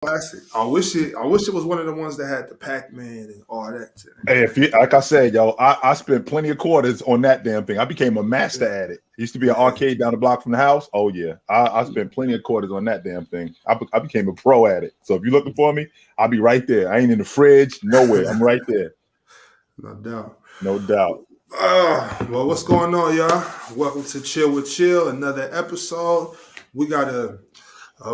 classic. I wish it was one of the ones that had the Pac-Man and all that. Hey, like I said, yo, I spent plenty of quarters on that damn thing. I became a master at it. It used to be an arcade down the block from the house. Oh yeah, I spent plenty of quarters on that damn thing. I became a pro at it. So if you're looking for me, I'll be right there. I ain't in the fridge, nowhere. I'm right there. No doubt. No doubt. Well, what's going on, y'all? Welcome to Chill with Chill, another episode. We got a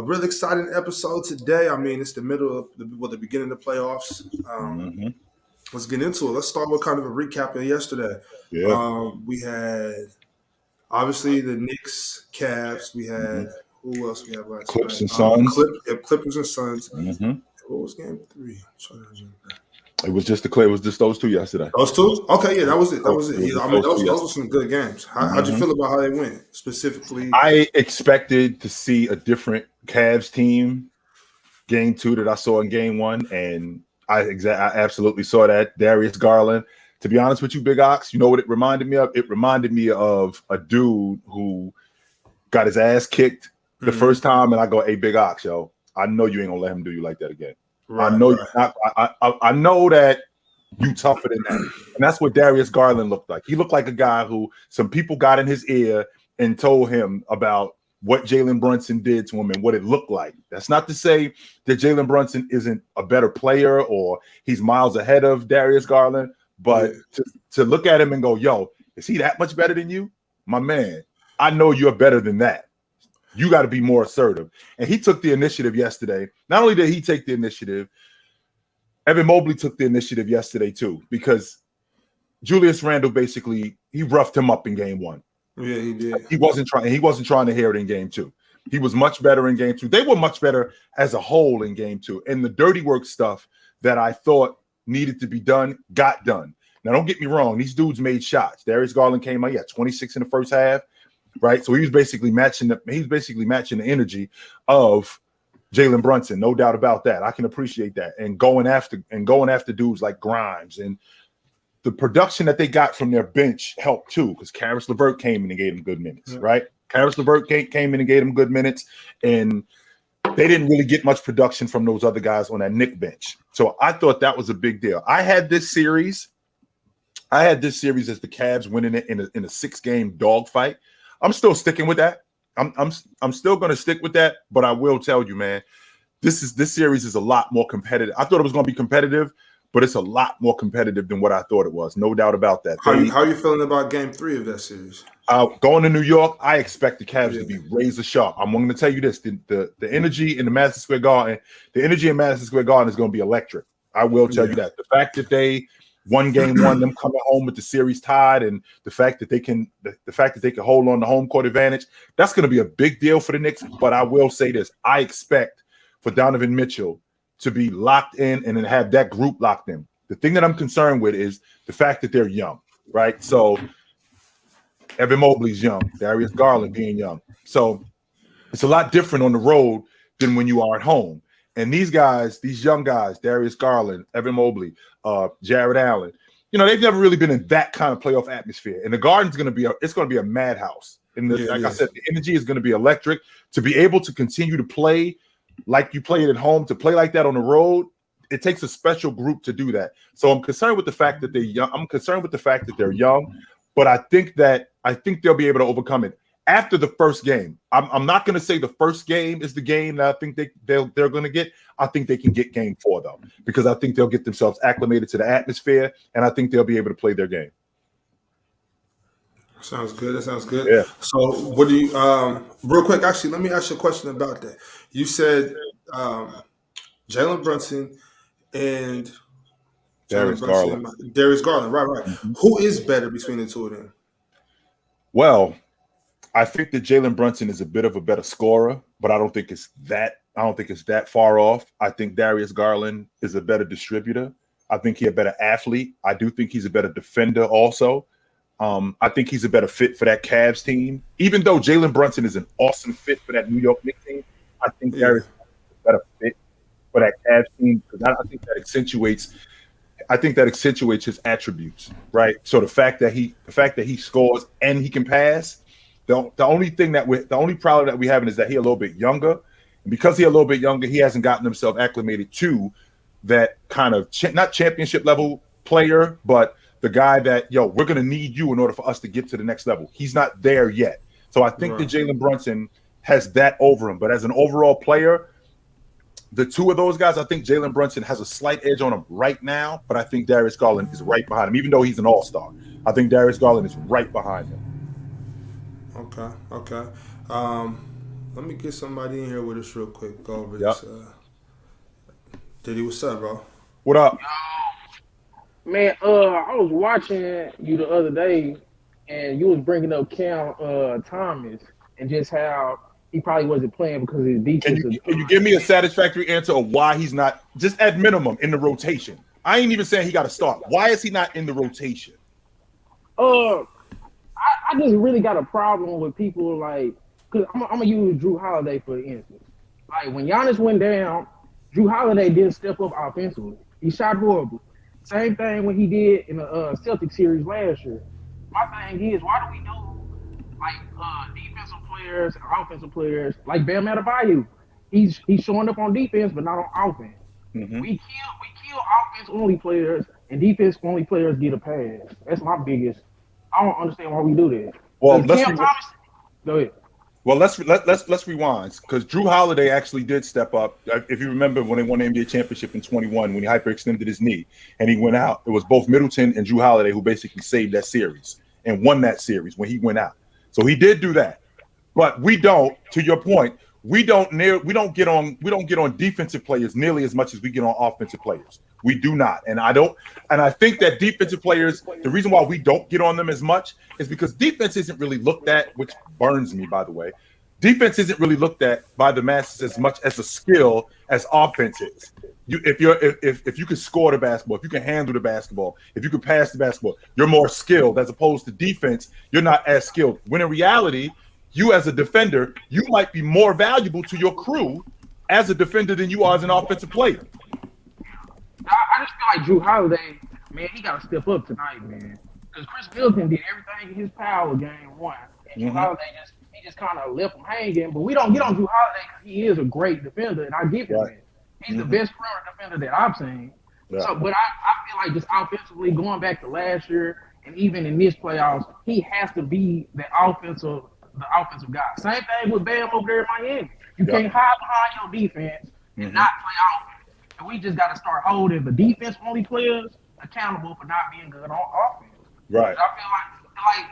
real exciting episode today. I mean, it's the middle of the beginning of the playoffs. Let's get into it. Let's start with kind of a recap of yesterday. Yeah. We had obviously the Knicks, Cavs. We had who else? We had last Clips night? and Suns. Clippers and Suns. Mm-hmm. What was game 3? It was just those two yesterday. Those two? Okay, yeah, that was it. Yeah, I mean, those were some good games. How'd you feel about how they went specifically? I expected to see a different Cavs team game 2 that I saw in game 1, and I absolutely saw that. Darius Garland. To be honest with you, Big Ox, you know what it reminded me of? It reminded me of a dude who got his ass kicked the first time, and I go, "Hey, Big Ox, yo, I know you ain't gonna let him do you like that again. Right, I know you're not. I know that you tougher than that." And that's what Darius Garland looked like. He looked like a guy who some people got in his ear and told him about what Jalen Brunson did to him and what it looked like. That's not to say that Jalen Brunson isn't a better player or he's miles ahead of Darius Garland, but to look at him and go, "Yo, is he that much better than you? My man, I know you're better than that. You got to be more assertive." And he took the initiative yesterday. Not only did he take the initiative, Evan Mobley took the initiative yesterday too, because Julius Randle basically he roughed him up in game 1. Yeah, he did. He wasn't trying to hear it in game 2. He was much better in game 2. They were much better as a whole in game 2. And the dirty work stuff that I thought needed to be done got done. Now, don't get me wrong. These dudes made shots. Darius Garland came out. He had 26 in the first half. Right, so he was basically matching the energy of Jalen Brunson, no doubt about that. I can appreciate that, and going after dudes like Grimes, and the production that they got from their bench helped too, because Karis LeVert came in and gave them good minutes. Right, Karis LeVert came in and gave them good minutes, and they didn't really get much production from those other guys on that Knicks bench. So I thought that was a big deal. I had this series as the Cavs winning it in a 6-game dogfight. I'm still sticking with that. I'm still going to stick with that, but I will tell you, man, this series is a lot more competitive. I thought it was going to be competitive, but it's a lot more competitive than what I thought it was. No doubt about that. How are you feeling about game 3 of that series? Going to New York, I expect the Cavs to be razor sharp. I'm going to tell you this: the energy in the Madison Square Garden, is going to be electric. I will tell you that. The fact that they won game 1, them coming home with the series tied, and the fact that they can hold on to home court advantage, that's going to be a big deal for the Knicks. But I will say this: I expect for Donovan Mitchell to be locked in and then have that group locked in. The thing that I'm concerned with is the fact that they're young, right? So Evan Mobley's young, Darius Garland being young. So it's a lot different on the road than when you are at home. And these young guys, Darius Garland, Evan Mobley, Jared Allen, they've never really been in that kind of playoff atmosphere. And the Garden's going to be a madhouse. And I said, the energy is going to be electric. To be able to continue to play like you play it at home, to play like that on the road, it takes a special group to do that. So I'm concerned with the fact that they're young. I'm concerned with the fact that they're young, but I think they'll be able to overcome it. After the first game, I'm not going to say the first game is the game that I think they're going to get. I think they can get game 4 though, because I think they'll get themselves acclimated to the atmosphere, and I think they'll be able to play their game. Sounds good. That sounds good. Yeah. So, what do you? Real quick, actually, let me ask you a question about that. You said Jalen Brunson and Darius Garland. Darius Garland, right. Mm-hmm. Who is better between the two of them? Well, I think that Jalen Brunson is a bit of a better scorer, but I don't think it's that far off. I think Darius Garland is a better distributor. I think he's a better athlete. I do think he's a better defender also. I think he's a better fit for that Cavs team. Even though Jalen Brunson is an awesome fit for that New York Knicks team, I think Darius is a better fit for that Cavs team, because I think that accentuates his attributes, right? So the fact that he scores and he can pass. The only problem that we have is that he's a little bit younger, Because he's a little bit younger, he hasn't gotten himself acclimated to that kind of not championship level player, but the guy that, we're going to need you in order for us to get to the next level. He's not there yet. So I think that Jalen Brunson has that over him. But as an overall player, the two of those guys, I think Jalen Brunson has a slight edge on him right now, but I think Darius Garland is right behind him. Even though he's an all-star, I think Darius Garland is right behind him. Okay. Let me get somebody in here with us real quick. Go over this. Diddy, what's up, bro? What up? Man, I was watching you the other day, and you was bringing up Cam Thomas and just how he probably wasn't playing because of his defense. Can you give me a satisfactory answer of why he's not, just at minimum, in the rotation? I ain't even saying he got to start. Why is he not in the rotation? I just really got a problem with people like, because I'm going to use Jrue Holiday for instance. Like, when Giannis went down, Jrue Holiday didn't step up offensively. He shot horrible. Same thing when he did in the Celtics series last year. My thing is, why do we do like defensive players and offensive players like Bam Adebayo? He's showing up on defense, but not on offense. Mm-hmm. We kill offense only players, and defense only players get a pass. That's my biggest. I don't understand why we do that. Well, go ahead. Well, let's rewind, because Jrue Holiday actually did step up. If you remember when they won the NBA championship in 21, when he hyperextended his knee and he went out, it was both Middleton and Jrue Holiday who basically saved that series and won that series when he went out. So he did do that. But we don't, to your point, we don't get on defensive players nearly as much as we get on offensive players. We do not. And I think that defensive players, the reason why we don't get on them as much is because defense isn't really looked at, which burns me, by the way. Defense isn't really looked at by the masses as much as a skill as offense is. If you can score the basketball, if you can handle the basketball, if you can pass the basketball, you're more skilled, as opposed to defense, you're not as skilled. When in reality, you as a defender, you might be more valuable to your crew as a defender than you are as an offensive player. I just feel like Jrue Holiday, man, he got to step up tonight, man. Because Chris Middleton did everything in his power game one. And Jrue Holiday just kind of left him hanging. But we don't get on Jrue Holiday because he is a great defender, and I give him that. He's the best perimeter defender that I've seen. Yeah. So, but I feel like just offensively, going back to last year and even in this playoffs, he has to be the offensive guy. Same thing with Bam over there in Miami. You can't hide behind your defense and not play offense. And we just got to start holding the defense-only players accountable for not being good on offense. Right. I feel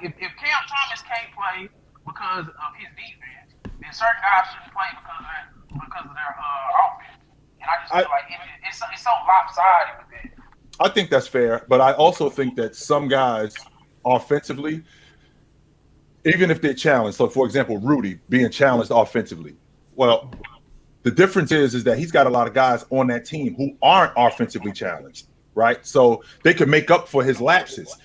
like if Cam Thomas can't play because of his defense, then certain guys shouldn't play because of their offense. And I just feel like it's so lopsided with that. I think that's fair, but I also think that some guys offensively, even if they're challenged, so for example, Rudy being challenged offensively, well, the difference is that he's got a lot of guys on that team who aren't offensively challenged, right? So they can make up for his lapses.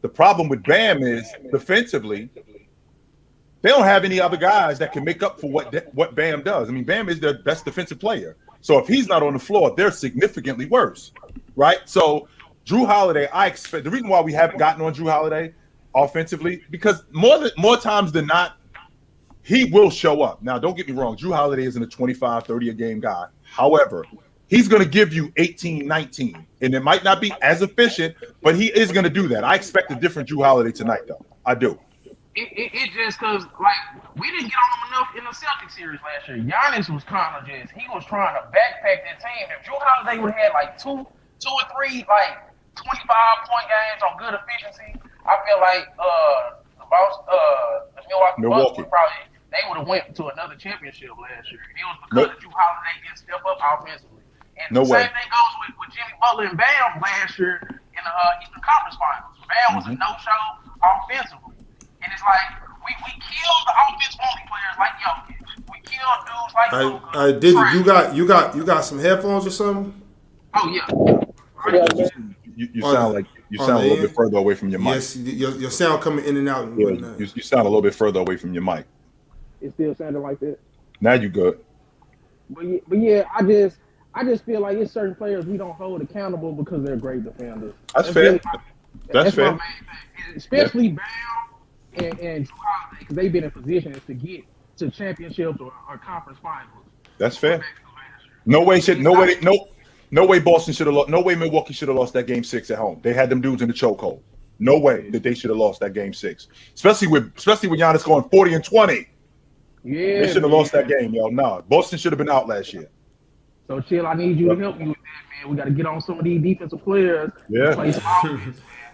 The problem with Bam is defensively, they don't have any other guys that can make up for what Bam does. I mean, Bam is their best defensive player. So if he's not on the floor, they're significantly worse, right? So Jrue Holiday, I expect the reason why we haven't gotten on Jrue Holiday offensively, because more times than not, he will show up. Now, don't get me wrong. Jrue Holiday isn't a 25, 30 a game guy. However, he's going to give you 18, 19. And it might not be as efficient, but he is going to do that. I expect a different Jrue Holiday tonight, though. I do. It just because, like, we didn't get on him enough in the Celtics series last year. Giannis was kind of just, he was trying to backpack that team. If Jrue Holiday would have had, like, two or three, like, 25-point games on good efficiency, I feel like the Milwaukee Bucks would have went to another championship last year. And it was because Jrue Holiday didn't step up offensively. And the same thing goes with Jimmy Butler and Bam last year in the Eastern Conference Finals. Bam was a no-show offensively. And it's like, we killed the offense-only players like Jokic. We killed dudes like Luka. You got some headphones or something? Oh, yeah. You sound a little bit further away from your mic. Yes, your sound coming in and out. And you sound a little bit further away from your mic. It still sounded like that. Now you good. But yeah, I just feel like it's certain players we don't hold accountable because they're great defenders. That's fair. Really that's fair. My main thing. Especially Bam and Jrue Holiday, because they've been in positions to get to championships or conference finals. That's fair. No way Boston should have lost. No way Milwaukee should have lost that game 6 at home. They had them dudes in the chokehold. No way that they should have lost that game 6. Especially with Giannis going 40 and 20. Yeah, they should have lost that game, yo. Nah, Boston should have been out last year. So, Chill, I need you to help me with that, man. We got to get on some of these defensive players. Yeah. Play small.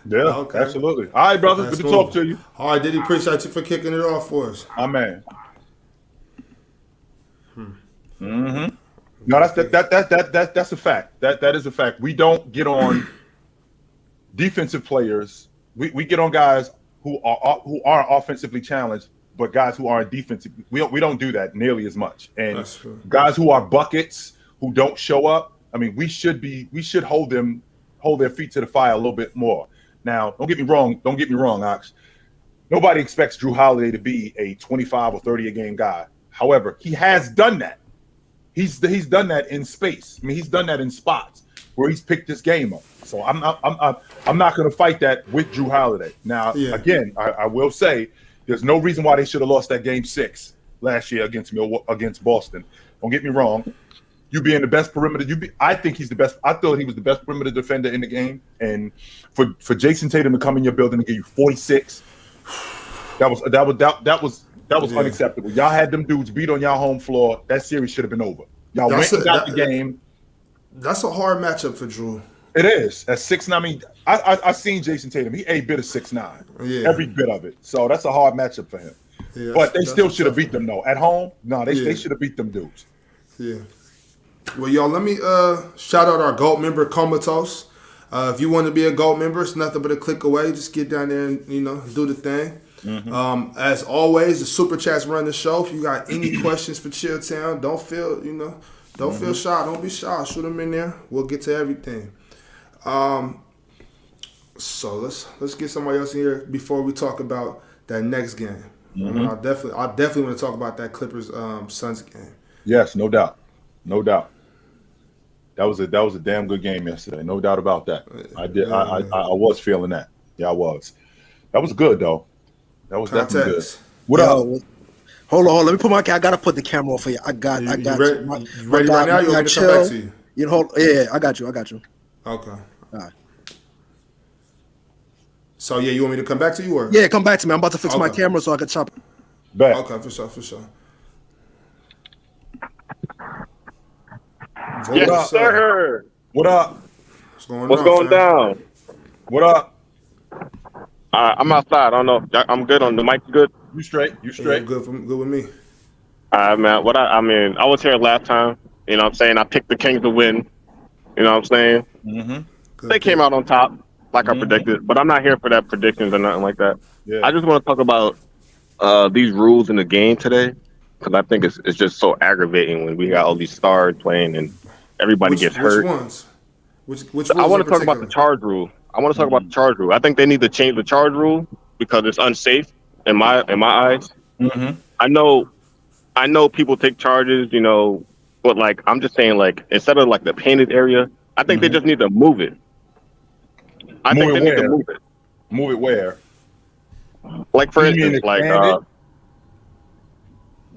Yeah, okay. Absolutely. All right, brother. Good to talk to you. All right, Diddy, appreciate you for kicking it off for us. Man. Mm-hmm. No, that's a fact. That is a fact. We don't get on defensive players. We get on guys who are offensively challenged, but guys who aren't defensive. We don't do that nearly as much. And guys who are buckets who don't show up. I mean, we should hold their feet to the fire a little bit more. Now, don't get me wrong, Ox. Nobody expects Jrue Holiday to be a 25 or 30 a game guy. However, he has done that. He's done that in space. I mean, he's done that in spots where he's picked this game up. So I'm not going to fight that with Jrue Holiday. Now, again, I will say there's no reason why they should have lost that game 6 last year against Boston. Don't get me wrong. You being the best perimeter, I think he's the best. I thought he was the best perimeter defender in the game. And for Jason Tatum to come in your building and give you 46, that was unacceptable. Y'all had them dudes beat on y'all home floor. That series should have been over. Y'all went and got the game. That's a hard matchup for Jrue. It is. At 6'9", I mean, I seen Jason Tatum. He a bit of 6'9". Yeah. Every bit of it. So that's a hard matchup for him. Yeah, but they still should have beat them though. At home, no, they should have beat them dudes. Yeah. Well, y'all, let me shout out our GOAT member, Comatose. If you want to be a GOAT member, it's nothing but a click away. Just get down there and do the thing. Mm-hmm. As always, the Superchats run the show. If you got any questions for Chilltown, don't feel shy. Don't be shy. Shoot them in there. We'll get to everything. So let's get somebody else in here before we talk about that next game. Mm-hmm. I definitely want to talk about that Clippers Suns game. Yes, no doubt. That was a damn good game yesterday. No doubt about that. I was feeling that. Yeah, I was. That was good though. That was definitely good. What up? Hold on. Let me put my. I gotta put the camera on for you. I got you. You ready right now? You want me to come back to you? Yeah, I got you. Okay. All right. So you want me to come back to you or? Yeah, come back to me. I'm about to fix my camera so I can chop. Back. Okay, for sure. Yes, sir. What up? What's going down? What up? I'm outside. I don't know. I'm good on the mic. Good. You straight? Yeah, good with me. Man. I was here last time. You know what I'm saying? I picked the Kings to win. You know what I'm saying? Mm-hmm. They came out on top, like I predicted. But I'm not here for that predictions or nothing like that. Yeah. I just want to talk about these rules in the game today, because I think it's just so aggravating when we got all these stars playing and everybody gets hurt. Which ones? Which I want to talk about the charge rule. I think they need to change the charge rule because it's unsafe in my eyes. Mm-hmm. I know people take charges, but I'm just saying instead of the painted area, I think they just need to move it. I think they need to move it. Move it where? For instance,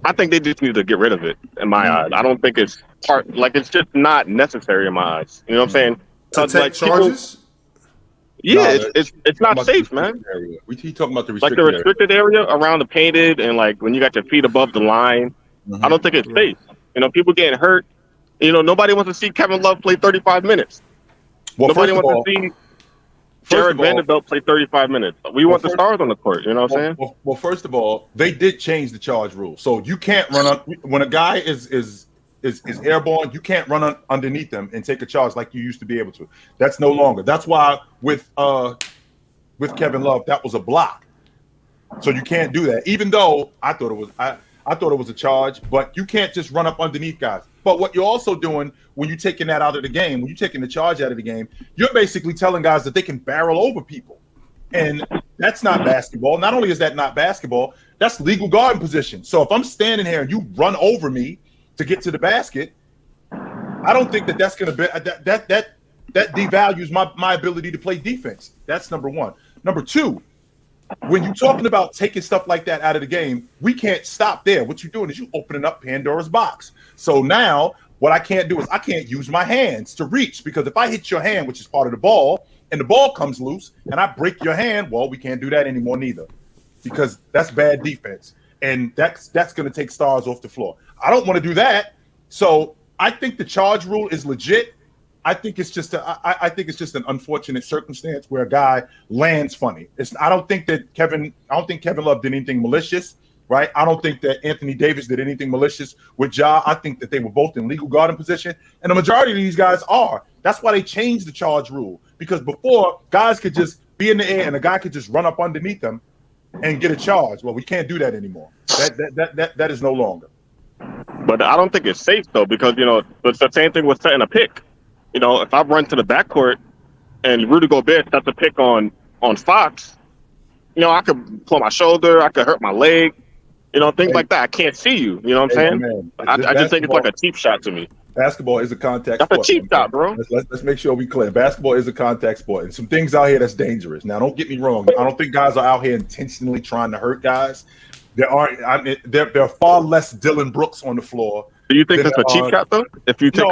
I think they just need to get rid of it in my eyes. I don't think it's it's just not necessary in my eyes. You know what I'm saying? To take charges? It's not safe, man. We talking about the restricted area around the painted and when you got your feet above the line. Mm-hmm. I don't think it's safe. People getting hurt. Nobody wants to see Kevin Love play 35 minutes. Well, nobody wants to see Jared Vanderbilt play 35 minutes. We want the stars on the court. You know what I'm saying? Well, first of all, they did change the charge rule, so you can't run when a guy is airborne. You can't run underneath them and take a charge like you used to be able to. That's no longer. That's why with Kevin Love, that was a block. So you can't do that. Even though I thought it was a charge, but you can't just run up underneath guys. But what you're also doing when you're taking that out of the game, when you're taking the charge out of the game, you're basically telling guys that they can barrel over people. And that's not basketball. Not only is that not basketball, that's legal guarding position. So if I'm standing here and you run over me to get to the basket, I don't think that's going to be that devalues my ability to play defense. That's number one. Number two, when you're talking about taking stuff like that out of the game, we can't stop there. What you're doing is you opening up Pandora's box. So now what I can't do is I can't use my hands to reach, because if I hit your hand, which is part of the ball, and the ball comes loose and I break your hand, well, we can't do that anymore neither, because that's bad defense. And that's going to take stars off the floor. I don't want to do that. So I think the charge rule is legit. I think it's just an unfortunate circumstance where a guy lands funny. I don't think Kevin Love did anything malicious, right? I don't think that Anthony Davis did anything malicious with Ja. I think that they were both in legal guarding position, and the majority of these guys are. That's why they changed the charge rule, because before guys could just be in the air and a guy could just run up underneath them and get a charge. Well, we can't do that anymore. That is no longer. But I don't think it's safe though, because it's the same thing with setting a pick. If I run to the backcourt and Rudy Gobert sets a pick on Fox, I could pull my shoulder, I could hurt my leg, things like that. I can't see you. You know what I'm saying? Man, I just think it's like a cheap shot to me. Basketball is a contact sport. That's a cheap shot, bro. Let's make sure we clear. Basketball is a contact sport, and some things out here that's dangerous. Now, don't get me wrong. I don't think guys are out here intentionally trying to hurt guys. There are far less Dylan Brooks on the floor. Do you think that's a cheap shot though? If you take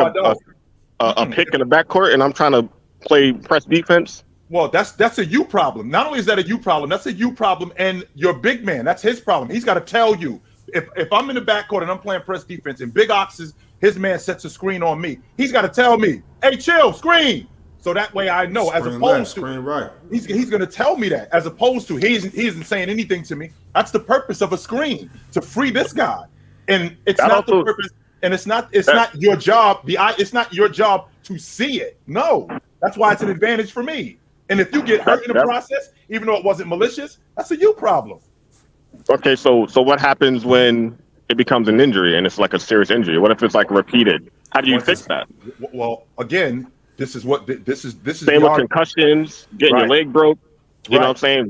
a pick in the backcourt and I'm trying to play press defense? Well, that's a you problem. Not only is that a you problem, that's a you problem, and your big man, that's his problem. He's got to tell you. If I'm in the backcourt and I'm playing press defense and Big Ox's his man sets a screen on me, he's got to tell me, hey, chill, screen. So that way I know, as opposed to he's going to tell me that, as opposed to he isn't saying anything to me. That's the purpose of a screen, to free this guy. And it's not the purpose, and it's not your job. It's not your job to see it. No, that's why it's an advantage for me. And if you get hurt in the process, even though it wasn't malicious, that's a you problem. Okay, so what happens when it becomes an injury and it's like a serious injury? What if it's like repeated? How do you fix that? Well, again, this is same with concussions, getting your leg broke. You know what I'm saying?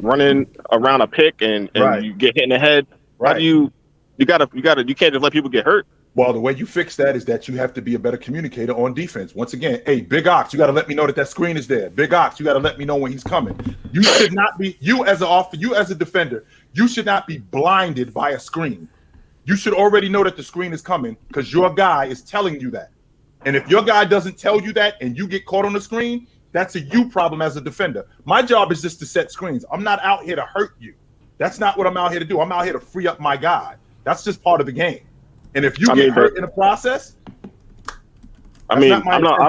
Running around a pick and you get hit in the head. How do you can't just let people get hurt. Well, the way you fix that is that you have to be a better communicator on defense. Once again, hey, Big Ox, you got to let me know that screen is there. Big Ox, you got to let me know when he's coming. You should not be, you as a defender, you should not be blinded by a screen. You should already know that the screen is coming because your guy is telling you that. And if your guy doesn't tell you that and you get caught on the screen, that's a you problem as a defender. My job is just to set screens. I'm not out here to hurt you. That's not what I'm out here to do. I'm out here to free up my guy. That's just part of the game. And if you get hurt in the process, I don't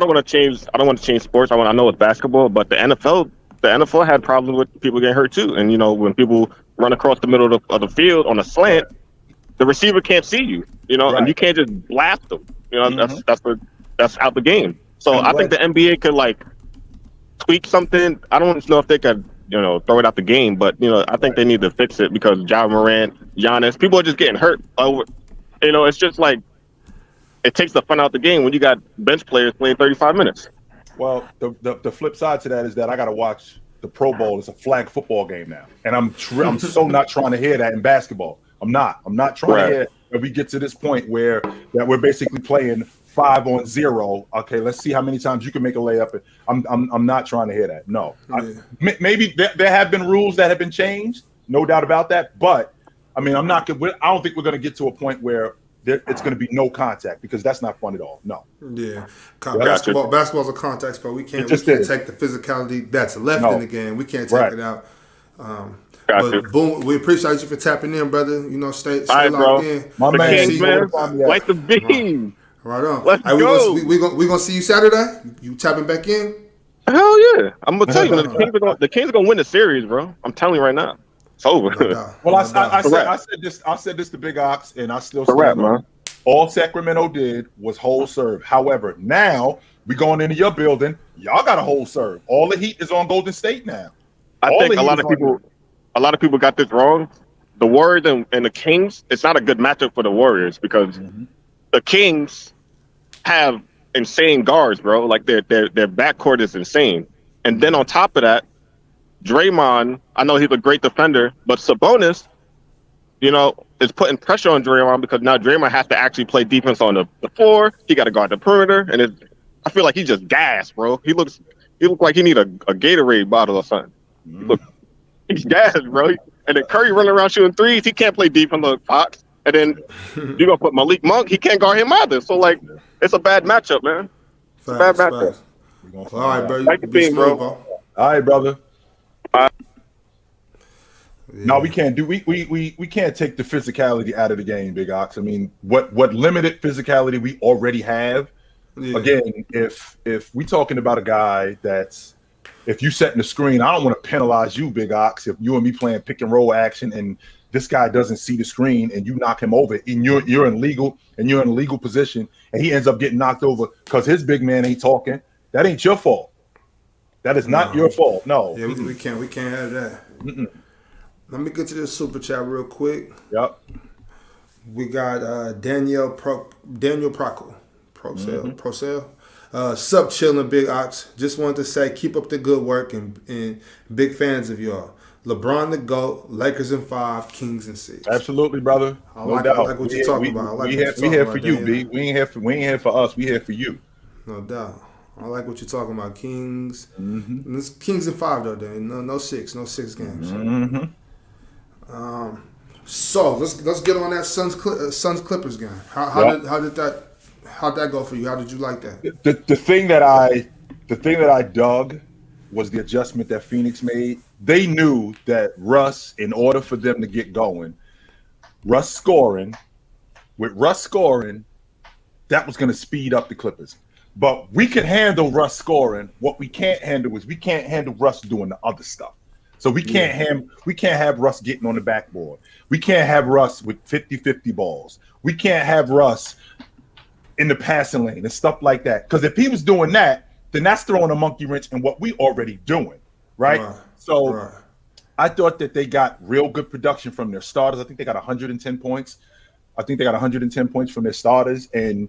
want to change sports. I know it's basketball, but the NFL had problems with people getting hurt too. And when people run across the middle of the field on a slant, the receiver can't see you. And you can't just blast them. That's out the game. So I think the NBA could tweak something. I don't know if they could throw it out the game, but I think they need to fix it because Ja Morant, Giannis, people are just getting hurt over. It's just like it takes the fun out the game when you got bench players playing 35 minutes. Well, the flip side to that is that I got to watch the Pro Bowl. It's a flag football game now, and I'm so not trying to hear that in basketball. I'm not trying to hear that we get to this point where that we're basically playing 5-on-0. Okay, let's see how many times you can make a layup. I'm not trying to hear that. No, maybe there have been rules that have been changed, no doubt about that, but. I mean, I don't think we're going to get to a point where it's going to be no contact because that's not fun at all. No. Yeah. Basketball's a contact sport. We can't take the physicality that's left in the game. We can't take it out. But boom, we appreciate you for tapping in, brother. Stay locked in. My man. Like the beam. Right on. Let's go. We gonna see you Saturday. You tapping back in? Hell yeah! I'm gonna tell you, the Kings are gonna win the series, bro. I'm telling you right now. It's over. Well, I said this to Big Ox, and I still stand on it. All Sacramento did was hold serve. However, now we going into your building. Y'all got a hold serve. All the heat is on Golden State now. I think a lot of people got this wrong. The Warriors and the Kings. It's not a good matchup for the Warriors because the Kings have insane guards, bro. Like their backcourt is insane, and then on top of that. Draymond, I know he's a great defender, but Sabonis, is putting pressure on Draymond because now Draymond has to actually play defense on the floor. He got to guard the perimeter, and I feel like he's just gassed, bro. He looks like he need a Gatorade bottle or something. He's gassed, bro. And then Curry running around shooting threes. He can't play deep on the Fox. And then you're gonna put Malik Monk. He can't guard him either. So like, it's a bad matchup, man. It's a bad matchup. All right, bro. Like the Be thing, smooth, bro. All right, brother. Yeah. No, we can't do. We can't take the physicality out of the game, Big Ox. I mean, what limited physicality we already have. Yeah. Again, if we talking about a guy that's, if you setting the screen, I don't want to penalize you, Big Ox. If you and me playing pick and roll action and this guy doesn't see the screen and you knock him over and you're in a legal position and he ends up getting knocked over because his big man ain't talking, that ain't your fault. That is not your fault. No. Yeah, we can't have that. Mm-mm. Let me get to this super chat real quick. Yep. We got Daniel Procel. Sup, chilling, Big Ox. Just wanted to say, keep up the good work and big fans of y'all. LeBron the GOAT, Lakers in 5, Kings in 6. Absolutely, brother. I like what you're talking about. We here for you, B. We ain't here for us. We here for you. No doubt. I like what you're talking about. Kings. Mm-hmm. It's Kings in 5 though. No 6 games. Mm-hmm. So let's get on that Suns Clippers game. How'd that go for you? How did you like that? The thing that I dug was the adjustment that Phoenix made. They knew that Russ, in order for them to get going, Russ scoring, that was going to speed up the Clippers. But we can handle Russ scoring. What we can't handle is we can't handle Russ doing the other stuff. So we can't have Russ getting on the backboard. We can't have Russ with 50-50 balls. We can't have Russ in the passing lane and stuff like that. Because if he was doing that, then that's throwing a monkey wrench in what we already doing, right? I thought that they got real good production from their starters. I think they got 110 points. From their starters. And,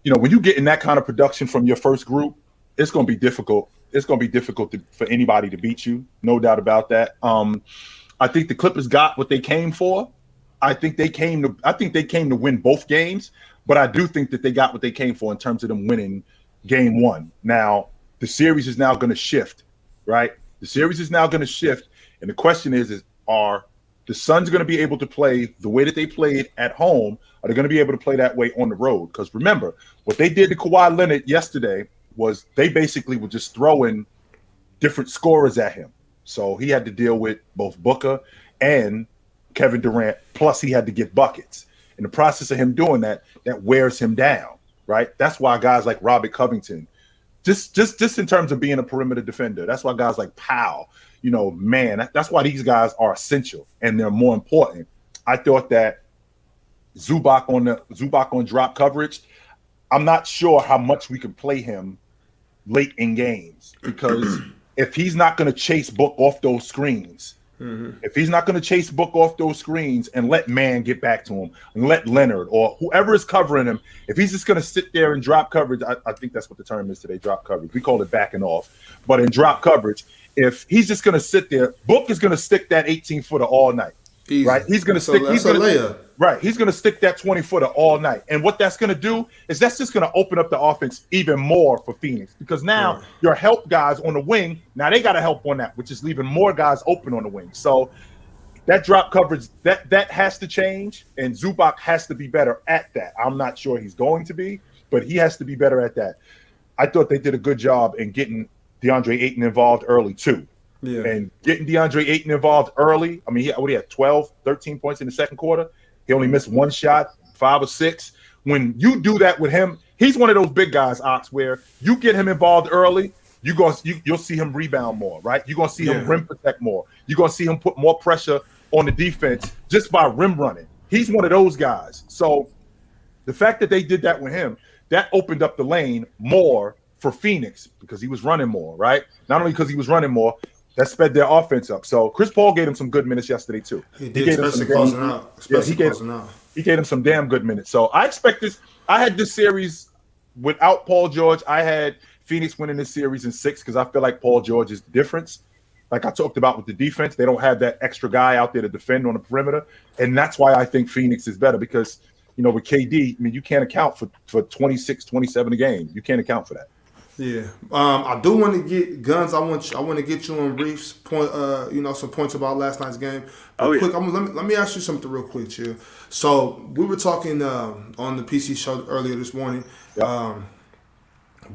you know, when you get in that kind of production from your first group, it's going to be difficult. It's going to be difficult for anybody to beat you. No doubt about that. I think the Clippers got what they came for. I think they came to win both games, but I do think that they got what they came for in terms of them winning game one. Now, the series is now going to shift, right? The series is now going to shift. And the question is are the Suns going to be able to play the way that they played at home? Are they going to be able to play that way on the road? Because remember, what they did to Kawhi Leonard yesterday was they basically were just throwing different scorers at him. So he had to deal with both Booker and Kevin Durant, plus he had to get buckets. In the process of him doing that, that wears him down, right? That's why guys like Robert Covington, just in terms of being a perimeter defender, that's why guys like Powell, you know, man, that's why these guys are essential and they're more important. I thought that Zubac on drop coverage, I'm not sure how much we can play him late in games because if he's not going to chase Book off those screens, and let Man get back to him and let Leonard or whoever is covering him, if he's just going to sit there and drop coverage, I think that's what the term is today, drop coverage. We call it backing off. But in drop coverage, if he's just going to sit there, Book is going to stick that 18-footer all night. Easy. Right? He's going to stick. He's going to right. He's going to stick that 20-footer all night. And what that's going to do is that's just going to open up the offense even more for Phoenix because now your help guys on the wing, now they got to help on that, which is leaving more guys open on the wing. So that drop coverage that has to change, and Zubac has to be better at that. I'm not sure he's going to be, but he has to be better at that. I thought they did a good job in getting DeAndre Ayton involved early too. Yeah. And getting DeAndre Ayton involved early, I mean, he had 12, 13 points in the second quarter. He only missed one shot, 5 or 6. When you do that with him, he's one of those big guys, Ox, where you get him involved early, you'll see him rebound more, right? You're going to see him rim protect more. You're going to see him put more pressure on the defense just by rim running. He's one of those guys. So the fact that they did that with him, that opened up the lane more for Phoenix because he was running more, right? Not only because he was running more, that sped their offense up. So Chris Paul gave him some good minutes yesterday too. He gave him some damn good minutes. So I expect this. I had this series without Paul George. I had Phoenix winning this series in 6 because I feel like Paul George is the difference. Like I talked about with the defense, they don't have that extra guy out there to defend on the perimeter. And that's why I think Phoenix is better because, you know, with KD, I mean, you can't account for 26, 27 a game. You can't account for that. Yeah, I do want to get Guns. I want to get you and Reef's point. Some points about last night's game. But quick, let me ask you something real quick, Chill. So we were talking on the PC show earlier this morning. Yep.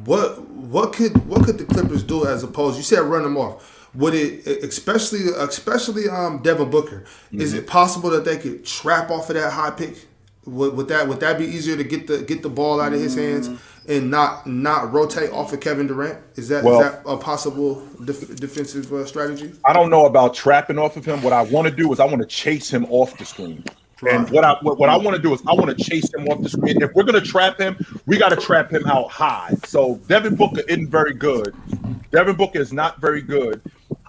What could the Clippers do as opposed? You said run them off. Would it especially Devin Booker? Mm-hmm. Is it possible that they could trap off of that high pick? Would that be easier to get the ball out of his hands and not rotate off of Kevin Durant? Is that a possible defensive strategy? I don't know about trapping off of him. What I want to do is I want to chase him off the screen. Right. And what I want to do is I want to chase him off the screen. If we're going to trap him, we got to trap him out high. So Devin Booker isn't very good. Devin Booker is not very good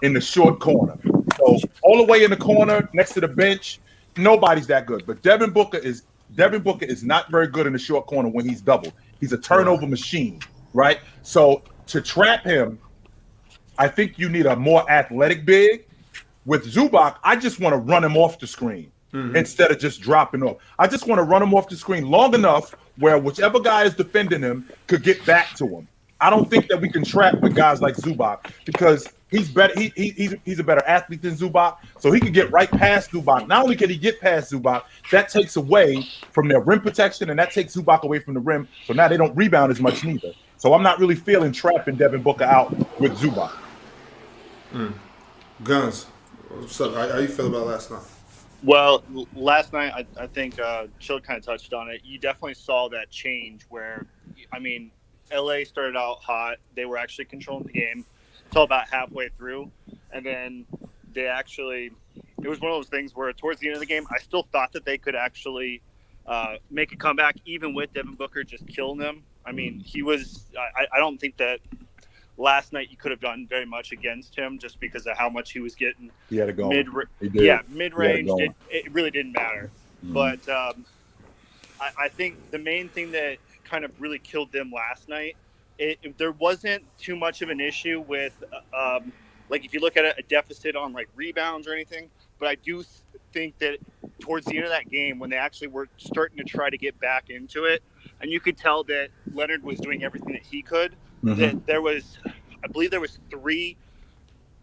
in the short corner. So all the way in the corner next to the bench, nobody's that good. But Devin Booker is not very good in the short corner when he's doubled. He's a turnover machine, right? So to trap him, I think you need a more athletic big. With Zubac, I just want to run him off the screen instead of just dropping off. I just want to run him off the screen long enough where whichever guy is defending him could get back to him. I don't think that we can trap with guys like Zubac because he's better. He's a better athlete than Zubac, so he can get right past Zubac. Not only can he get past Zubac, that takes away from their rim protection, and that takes Zubac away from the rim. So now they don't rebound as much neither. So I'm not really feeling trapping Devin Booker out with Zubac. Guns, what's up? How you feel about last night? Well, last night I think Chill kind of touched on it. You definitely saw that change where, I mean, LA started out hot. They were actually controlling the game until about halfway through. And then it was one of those things where towards the end of the game, I still thought that they could actually make a comeback, even with Devin Booker just killing them. I mean, I don't think that last night you could have done very much against him just because of how much he was getting. He had to go. Mid-range. It really didn't matter. But I think the main thing that kind of really killed them last night, there wasn't too much of an issue with like if you look at a deficit on like rebounds or anything, but I do think that towards the end of that game when they actually were starting to try to get back into it, and you could tell that Leonard was doing everything that he could, that I believe there was 3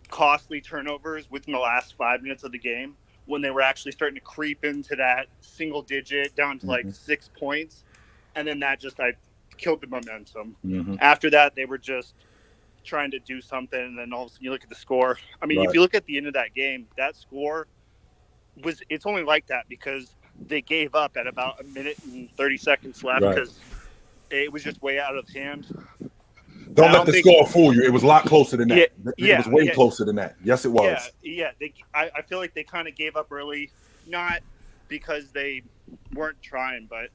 costly turnovers within the last 5 minutes of the game when they were actually starting to creep into that single digit down to like 6 points. And then that just killed the momentum. After that, they were just trying to do something, and then all of a sudden you look at the score. I mean, if you look at the end of that game, that score it's only like that because they gave up at about 1 minute and 30 seconds left because it was just way out of hand. Don't let the score fool you. It was a lot closer than that. It was way closer than that. Yes, it was. I feel like they kind of gave up early, not because they weren't trying, but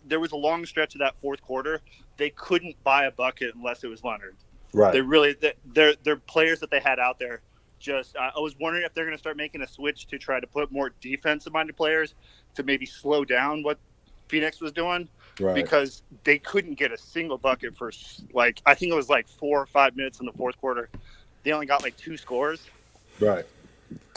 there was a long stretch of that fourth quarter. They couldn't buy a bucket unless it was Leonard. Right. They really, their players that they had out there. Just, I was wondering if they're going to start making a switch to try to put more defensive-minded players to maybe slow down what Phoenix was doing, because they couldn't get a single bucket for I think it was 4 or 5 minutes in the fourth quarter. They only got 2 scores. Right.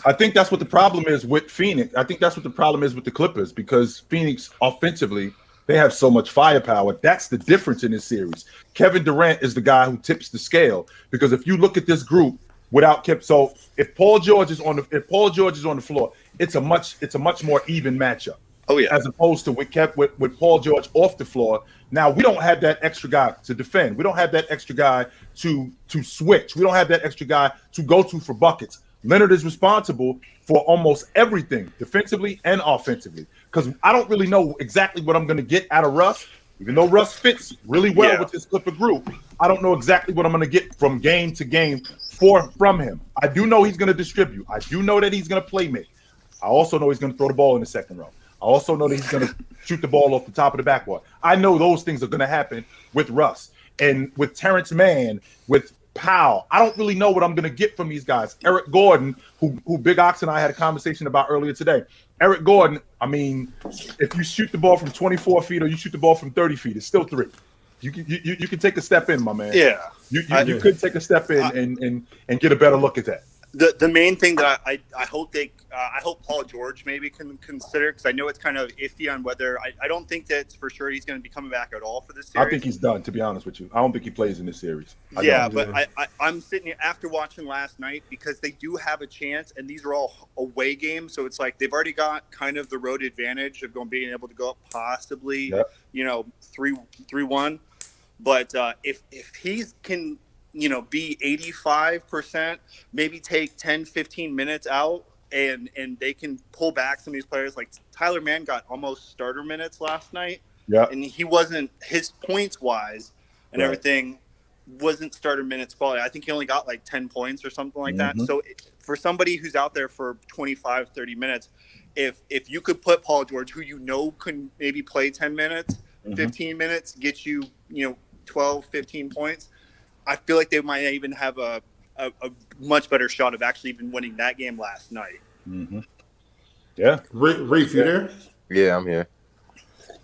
I think that's what the problem is with Phoenix. I think that's what the problem is with the Clippers because Phoenix offensively, they have so much firepower. That's the difference in this series. Kevin Durant is the guy who tips the scale because if you look at this group without so if Paul George is on the floor, it's a much more even matchup. Oh yeah. As opposed to with Paul George off the floor. Now we don't have that extra guy to defend. We don't have that extra guy to switch. We don't have that extra guy to go to for buckets. Leonard is responsible for almost everything defensively and offensively because I don't really know exactly what I'm going to get out of Russ. Even though Russ fits really well with this Clipper group, I don't know exactly what I'm going to get from game to game from him. I do know he's going to distribute. I do know that he's going to play make. I also know he's going to throw the ball in the second row. I also know that he's going to shoot the ball off the top of the backboard. I know those things are going to happen with Russ. And with Terrence Mann, with Powell, I don't really know what I'm going to get from these guys. Eric Gordon, who Big Ox and I had a conversation about earlier today. Eric Gordon, I mean, if you shoot the ball from 24 feet or you shoot the ball from 30 feet, it's still 3. You can take a step in, my man. Yeah. You could take a step in and get a better look at that. The main thing that I hope I hope Paul George maybe can consider, because I know it's kind of iffy on whether I don't think that for sure he's going to be coming back at all for this series. I think he's done, to be honest with you. I don't think he plays in this series. But I'm sitting here after watching last night, because they do have a chance, and these are all away games, so it's like they've already got kind of the road advantage of being able to go up possibly 3-1. But if he can be 85%, maybe take 10-15 minutes out, and they can pull back some of these players. Like Tyler Mann got almost starter minutes last night, and he wasn't, his points wise and everything wasn't starter minutes quality. I think he only got like 10 points or something like that. So for somebody who's out there for 25-30 minutes, if you could put Paul George, who can maybe play 10 minutes, 15 minutes, get you 12-15 points, I feel like they might even have a much better shot of actually even winning that game last night. Yeah. Reef, you there? Yeah, I'm here.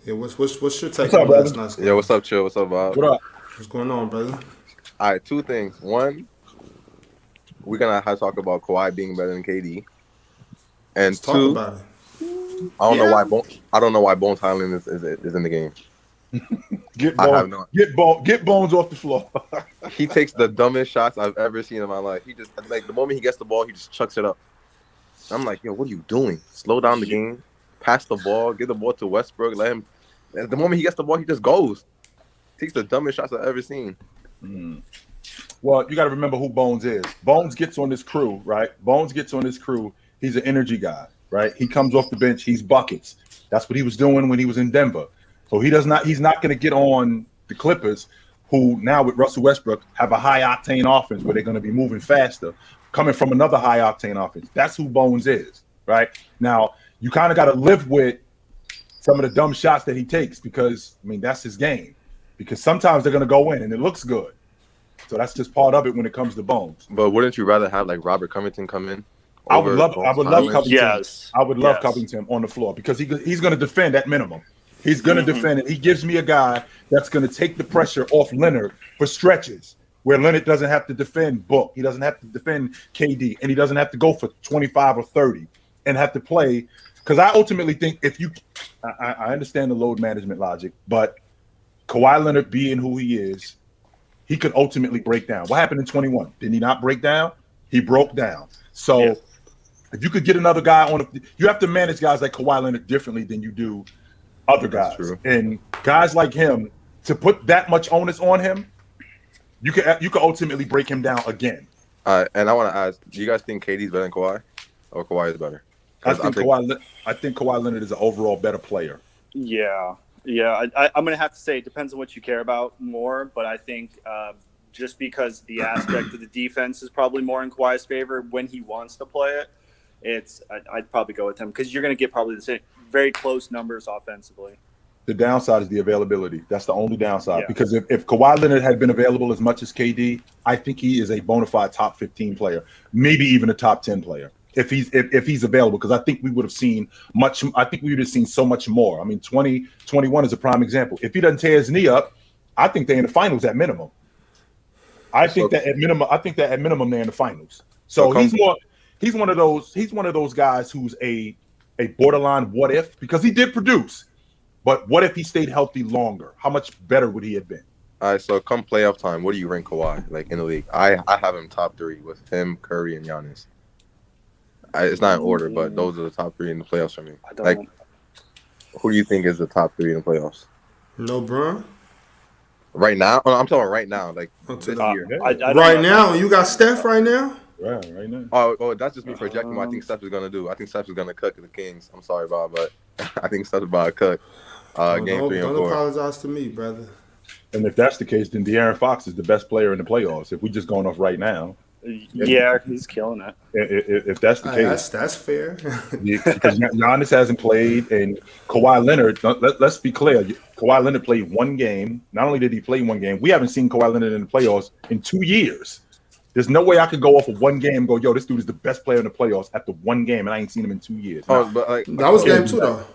Yeah, what's your take on last night's game? Yeah, what's up, Chill? What's up, Bob? What up? What's going on, brother? All right, two things. One, we're gonna have to talk about Kawhi being better than KD. And Let's talk about it. I don't know why Bones Highland is in the game. Get Bones off the floor. He takes the dumbest shots I've ever seen in my life. He just, like, the moment he gets the ball, he just chucks it up. I'm like, yo, what are you doing? Slow down the game. Pass the ball. Give the ball to Westbrook. Let him. The moment he gets the ball, he just goes. Takes the dumbest shots I've ever seen. Well, you got to remember who Bones is. Bones gets on this crew, right? Bones gets on this crew. He's an energy guy, right? He comes off the bench. He's buckets. That's what he was doing when he was in Denver. So he's not going to get on the Clippers, who now with Russell Westbrook have a high octane offense where they're going to be moving faster, coming from another high octane offense. That's who Bones is, right? Now, you kind of got to live with some of the dumb shots that he takes, because, I mean, that's his game. Because sometimes they're going to go in and it looks good. So that's just part of it when it comes to Bones. But wouldn't you rather have like Robert Covington come in? I would love Covington. Yes. I would love Covington on the floor, because he's going to defend at minimum. He's going to defend it. He gives me a guy that's going to take the pressure off Leonard for stretches where Leonard doesn't have to defend Book. He doesn't have to defend KD, and he doesn't have to go for 25 or 30 and have to play. Because I ultimately think I understand the load management logic, but Kawhi Leonard being who he is, he could ultimately break down. What happened in 21? Did he not break down? He broke down. So if you could get another guy you have to manage guys like Kawhi Leonard differently than you do other guys. And guys like him, to put that much onus on him, you could ultimately break him down again. And I want to ask, do you guys think KD's better than Kawhi, or Kawhi is better? I think Kawhi Leonard is an overall better player. Yeah. I'm going to have to say it depends on what you care about more, but I think just because the aspect of the defense is probably more in Kawhi's favor when he wants to play it, I'd probably go with him, because you're going to get probably the same, very close numbers offensively. The downside is the availability. That's the only downside. Because if Kawhi Leonard had been available as much as KD, I think he is a bona fide top 15 player, maybe even a top 10 player. If he's available, because I think we would have seen much. I think we would have seen so much more. I mean, 2021 is a prime example. If he doesn't tear his knee up, I think they're in the finals at minimum. I think that at minimum they're in the finals. So he's one of those guys who's a borderline what if, because he did produce, but what if he stayed healthy longer? How much better would he have been? All right, so come playoff time, what do you rank Kawhi like in the league? I have him top 3 with him, Curry, and Giannis. It's not in order, but those are the top 3 in the playoffs for me. Like, who do you think is the top 3 in the playoffs? No, bro. Right now? Oh, I'm talking right now, like this year. Right now? You got Steph right now? Right now. Oh, that's just me projecting what I think Steph is going to do. I think Steph is going to cook the Kings. I'm sorry, Bob, but I think Steph's about to cook game 3 and 4. Don't apologize to me, brother. And if that's the case, then De'Aaron Fox is the best player in the playoffs. If we're just going off right now. Yeah, he's killing it. If that's the case, that's fair. Because Giannis hasn't played, and Kawhi Leonard. Let's be clear. Kawhi Leonard played one game. Not only did he play one game, we haven't seen Kawhi Leonard in the playoffs in 2 years. There's no way I could go off of one game and go, yo, this dude is the best player in the playoffs after one game, and I ain't seen him in 2 years. Oh, but that was game 2 though.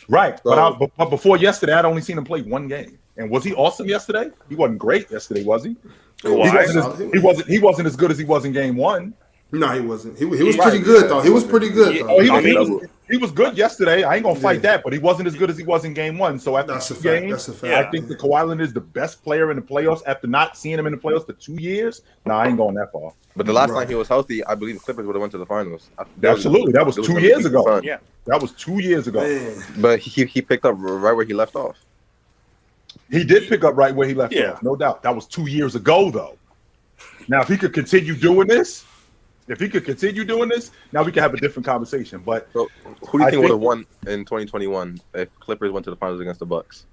Right, so, but before yesterday, I'd only seen him play one game. And was he awesome yesterday? He wasn't great yesterday, was he? He wasn't as good as he was in game 1. No, he wasn't. He was pretty good though. He was pretty good though. Oh, he was good yesterday. I ain't gonna fight that, but he wasn't as good as he was in game one. So after That's a two fact. games, That's a fact. I think the Kawhi Leonard is the best player in the playoffs after not seeing him in the playoffs for 2 years. No, I ain't going that far. But the last time he was healthy, I believe the Clippers would have went to the finals. Absolutely, that was 2 years ago. Yeah, that was 2 years ago. Man. But he picked up right where he left off. He did pick up right where he left off, no doubt. That was 2 years ago, though. Now, if he could continue doing this, now we can have a different conversation. But so, who do you think would have won in 2021 if Clippers went to the finals against the Bucks?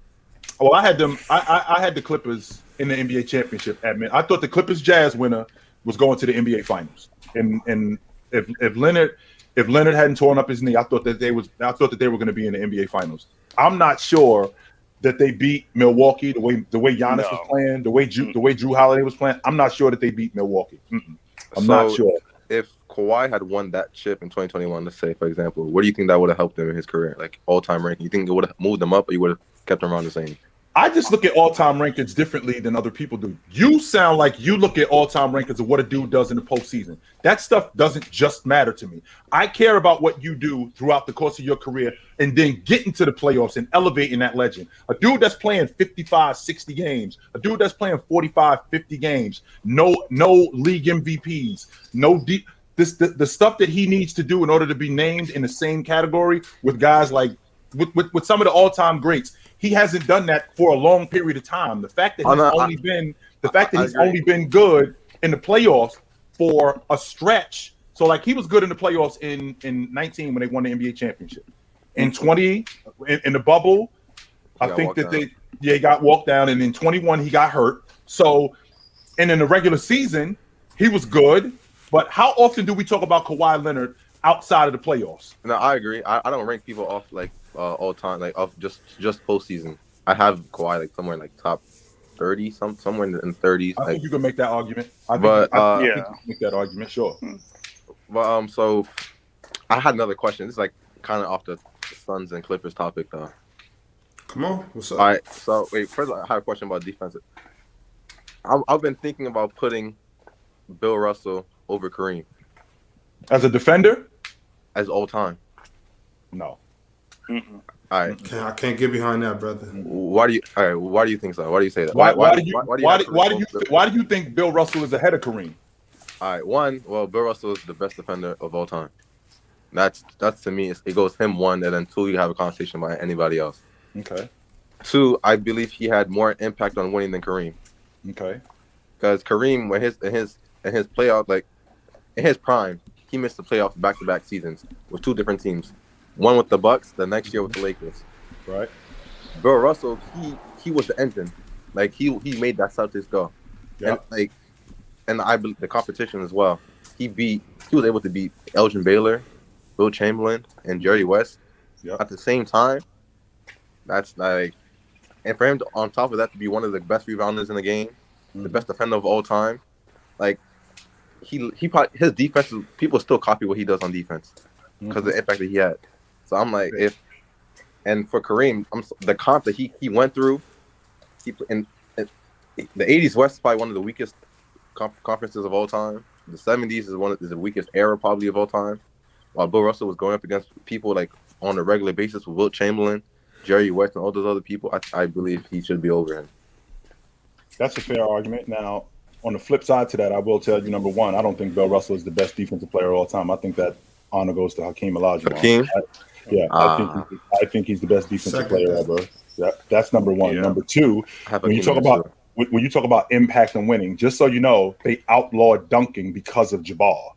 Well, I had them. I had the Clippers in the NBA championship. I thought the Clippers Jazz winner was going to the NBA finals. And if Leonard hadn't torn up his knee, I thought that they were going to be in the NBA finals. I'm not sure that they beat Milwaukee the way Giannis was playing, the way Jrue Holiday was playing. I'm not sure that they beat Milwaukee. I'm not sure. If Kawhi had won that chip in 2021, let's say, for example, where do you think that would have helped him in his career? Like all-time ranking? You think it would have moved him up or you would have kept him around the same? I just look at all-time rankings differently than other people do. You sound like you look at all-time rankings of what a dude does in the postseason. That stuff doesn't just matter to me. I care about what you do throughout the course of your career and then getting to the playoffs and elevating that legend. A dude that's playing 55, 60 games, a dude that's playing 45, 50 games, no league MVPs, no deep. The stuff that he needs to do in order to be named in the same category with guys like with some of the all-time greats. He hasn't done that for a long period of time. The fact that he's only been good in the playoffs for a stretch. So like he was good in the playoffs in 19 when they won the NBA championship. In 20 in the bubble, I think that he got walked down, and in 21 he got hurt. So and in the regular season, he was good. But how often do we talk about Kawhi Leonard outside of the playoffs? No, I agree. I don't rank people off like all time, like off just postseason. I have Kawhi like somewhere like top 30, somewhere in the 30s. I think you can make that argument. I think you can make that argument, sure. But so I had another question. This is like kind of off the Suns and Clippers topic though. Come on, what's up? All right, so wait. First, I have a question about defensive. I've been thinking about putting Bill Russell over Kareem as a defender, as all time. No. Mm-mm. All right. I can't get behind that, brother. Why do you think so? Why do you say that? Why do you think Bill Russell is ahead of Kareem? All right. One, well, Bill Russell is the best defender of all time. That's to me. It goes him one, and then two, you have a conversation about anybody else. Okay. Two, I believe he had more impact on winning than Kareem. Okay. Because Kareem, when his playoff, like in his prime, he missed the playoffs back-to-back seasons with two different teams. One with the Bucks, the next year with the Lakers. Right. Bill Russell, he was the engine. Like he made that Celtics go. Yep. And I believe the competition as well. He was able to beat Elgin Baylor, Will Chamberlain, and Jerry West at the same time. That's like, and for him to, on top of that, to be one of the best rebounders in the game, the best defender of all time, like he probably, his defense, people still copy what he does on defense because of the impact that he had. So I'm like, and for Kareem, the comp that he went through, in the 80s West is probably one of the weakest conferences of all time. The 70s is the weakest era probably of all time. While Bill Russell was going up against people like on a regular basis with Wilt Chamberlain, Jerry West, and all those other people, I believe he should be over him. That's a fair argument. Now, on the flip side to that, I will tell you, number one, I don't think Bill Russell is the best defensive player of all time. I think that honor goes to Hakeem Olajuwon. I think he's the best defensive player ever. That's number one. Yeah. Number two, when you talk about impact and winning, just so you know, they outlawed dunking because of Jabbar.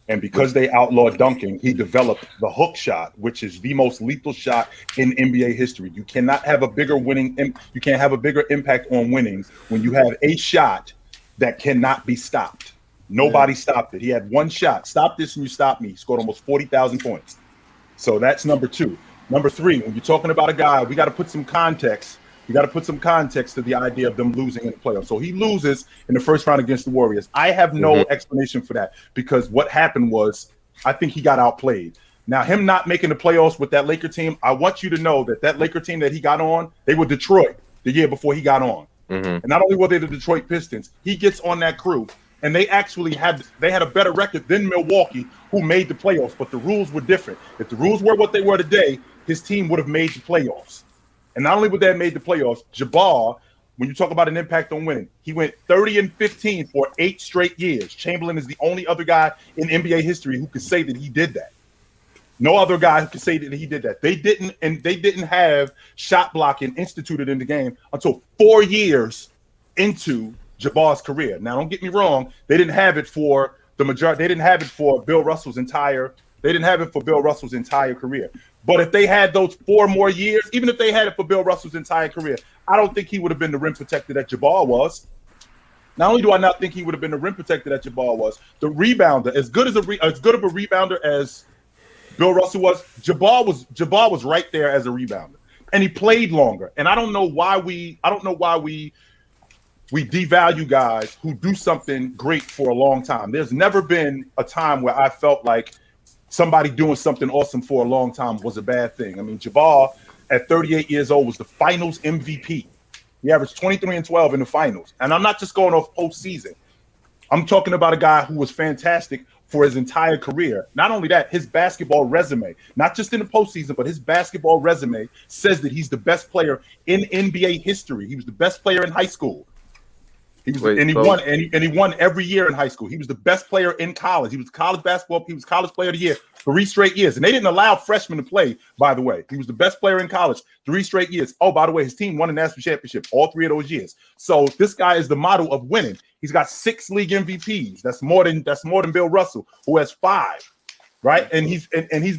And because they outlawed dunking, he developed the hook shot, which is the most lethal shot in NBA history. You cannot have a bigger you can't have a bigger impact on winning when you have a shot that cannot be stopped. Nobody stopped it. He had one shot. Stop this and you stop me. He scored almost 40,000 points. So that's number two. Number three, when you're talking about a guy, we got to put some context. We got to put some context to the idea of them losing in the playoffs. So he loses in the first round against the Warriors. I have no explanation for that because what happened was I think he got outplayed. Now, him not making the playoffs with that Laker team, I want you to know that Laker team that he got on, they were Detroit the year before he got on. And not only were they the Detroit Pistons, he gets on that crew. and they actually had a better record than Milwaukee, who made the playoffs. But the rules were different. If the rules were what they were today, his team would have made the playoffs. And not only would they have made the playoffs, Jabbar, when you talk about an impact on winning, he went 30-15 for 8 straight years. Chamberlain is the only other guy in NBA history who could say that he did that. No other guy who could say that he did that. They didn't have shot blocking instituted in the game until 4 years into Jabbar's career. Now, don't get me wrong; they didn't have it for the majority. They didn't have it for Bill Russell's entire. They didn't have it for Bill Russell's entire career. But if they had those 4 more years, even if they had it for Bill Russell's entire career, I don't think he would have been the rim protector that Jabbar was. Not only do I not think he would have been the rim protector that Jabbar was, the rebounder, as good of a rebounder as Bill Russell was, Jabbar was right there as a rebounder, and he played longer. And I don't know why we devalue guys who do something great for a long time. There's never been a time where I felt like somebody doing something awesome for a long time was a bad thing. I mean, Jabbar at 38 years old was the Finals MVP. He averaged 23 and 12 in the finals. And I'm not just going off postseason. I'm talking about a guy who was fantastic for his entire career. Not only that, his basketball resume, not just in the postseason, but his basketball resume says that he's the best player in NBA history. He was the best player in high school. He won every year in high school. He was the best player in college. He was college basketball. He was college player of the year 3 straight years. And they didn't allow freshmen to play, by the way. He was the best player in college 3 straight years. Oh, by the way, his team won a national championship all 3 of those years. So this guy is the model of winning. He's got 6 league MVPs. That's more than Bill Russell, who has 5. Right. And he's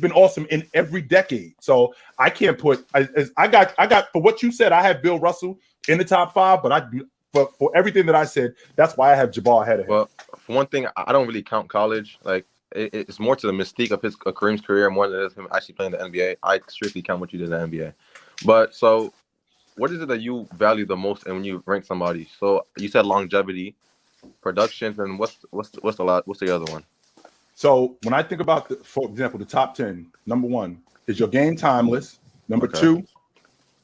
been awesome in every decade. So I can't put I got for what you said, I have Bill Russell in the top 5, but for everything that I said, that's why I have Jabbar ahead of him. Well, for one thing, I don't really count college. Like, it's more to the mystique of Kareem's career more than it is him actually playing the NBA. I strictly count what you did in the NBA. But so, what is it that you value the most when you rank somebody? So you said longevity, production, and what's the other one? So when I think about, for example, the top 10, number 1 is your game timeless. Number two,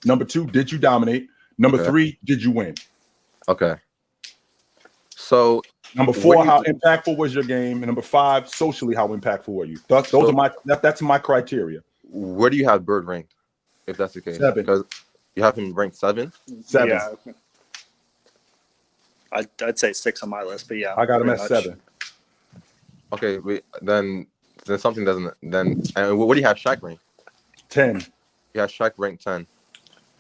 did you dominate? Number 3, did you win? Okay. So number 4, how impactful was your game? And number 5, socially, how impactful were you? Those are that's my criteria. Where do you have Bird ranked, if that's the case? 7. Because you have him ranked 7? 7. Yeah. I'd say 6 on my list, but yeah. I got him at 7. Okay, then something doesn't. Then and what do you have Shaq ranked? 10. You have Shaq ranked 10,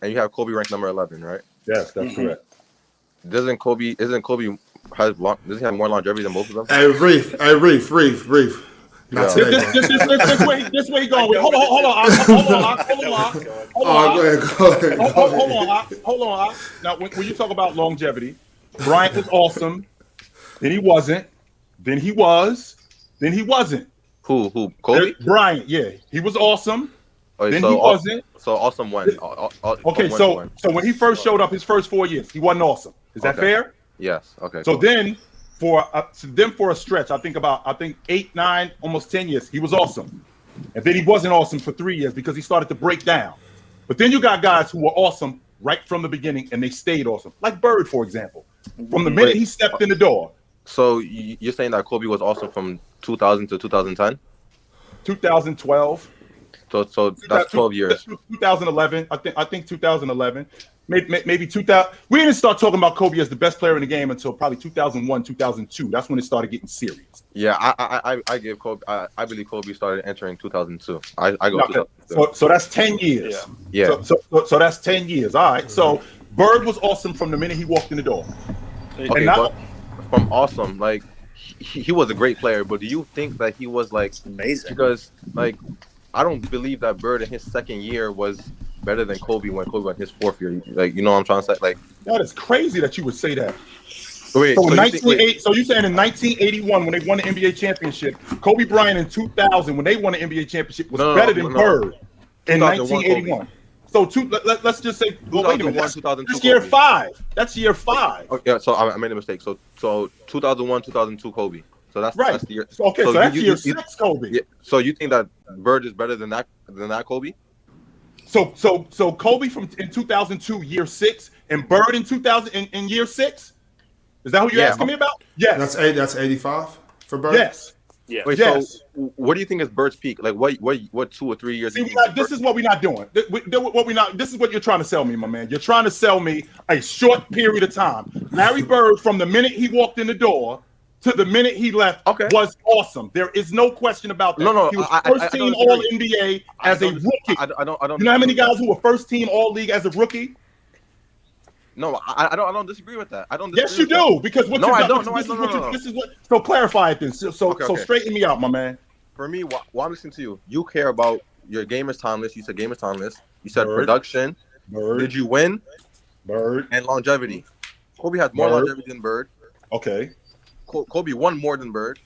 and you have Kobe ranked number 11, right? Yes, that's correct. Doesn't Kobe does he have more longevity than both of them? Hey, Reef. Not today. This way he going with. Hold on. Hold on. Now, when you talk about longevity, Bryant was awesome. Then he wasn't. Then he was. Then he wasn't. Who? Kobe? Bryant. Yeah, he was awesome. Okay, then he wasn't. So awesome when? Okay, so when he first showed up, his first 4 years, he wasn't awesome. Is that fair? Yes. Okay. So then for a stretch, I think 8, 9, almost 10 years, he was awesome. And then he wasn't awesome for 3 years because he started to break down. But then you got guys who were awesome right from the beginning and they stayed awesome. Like Bird, for example. From the minute he stepped in the door. So you're saying that Kobe was awesome from 2000 to 2010? 2012. So that's 12 years. 2011. I think 2011. Maybe 2000. We didn't start talking about Kobe as the best player in the game until probably 2001, 2002. That's when it started getting serious. Yeah, I give Kobe. I believe Kobe started entering 2002. I go. Okay. So that's 10 years. Yeah. So that's 10 years. All right. So Bird was awesome from the minute he walked in the door. Okay, but from awesome, like he was a great player, but do you think that he was like amazing? Because like I don't believe that Bird in his second year was better than Kobe when Kobe went his 4th year. Like, you know what I'm trying to say? Like, that is crazy that you would say that. Wait, so you're saying in 1981 when they won the NBA championship, Kobe Bryant in 2000 when they won the NBA championship was better than Bird in 1981. So let's just say, well, wait a minute, that's year 5. That's year 5. Okay, so I made a mistake. So 2001, 2002 Kobe. So that's right. That's the year. Okay, so that's year 6 Kobe. Yeah, so you think that Bird is better than that Kobe? So Kobe in 2002 year 6 and Bird in 2000 in year 6. Is that who you're asking me about? Yes. That's 85 for Bird. Yes. Yeah. Wait, Yes. so what do you think is Bird's peak? Like what 2 or 3 years? See, this is what we're not doing. This is what you're trying to sell me, my man. You're trying to sell me a short period of time. Larry Bird, from the minute he walked in the door to the minute he left, was awesome. There is no question about that. No, he was first team All NBA as a rookie. I don't. You know how many guys who were first team All League as a rookie? No, I don't disagree with that. I don't. Yes, you do, because what no, you I don't. This is what. So clarify it then. So straighten me out, my man. For me, while I'm listening to you, you care about your game is timeless. You said game is timeless. You said Bird. production. Bird. Did you win? Bird. And longevity. Kobe has more longevity than Bird. Okay. Kobe won more than Bird.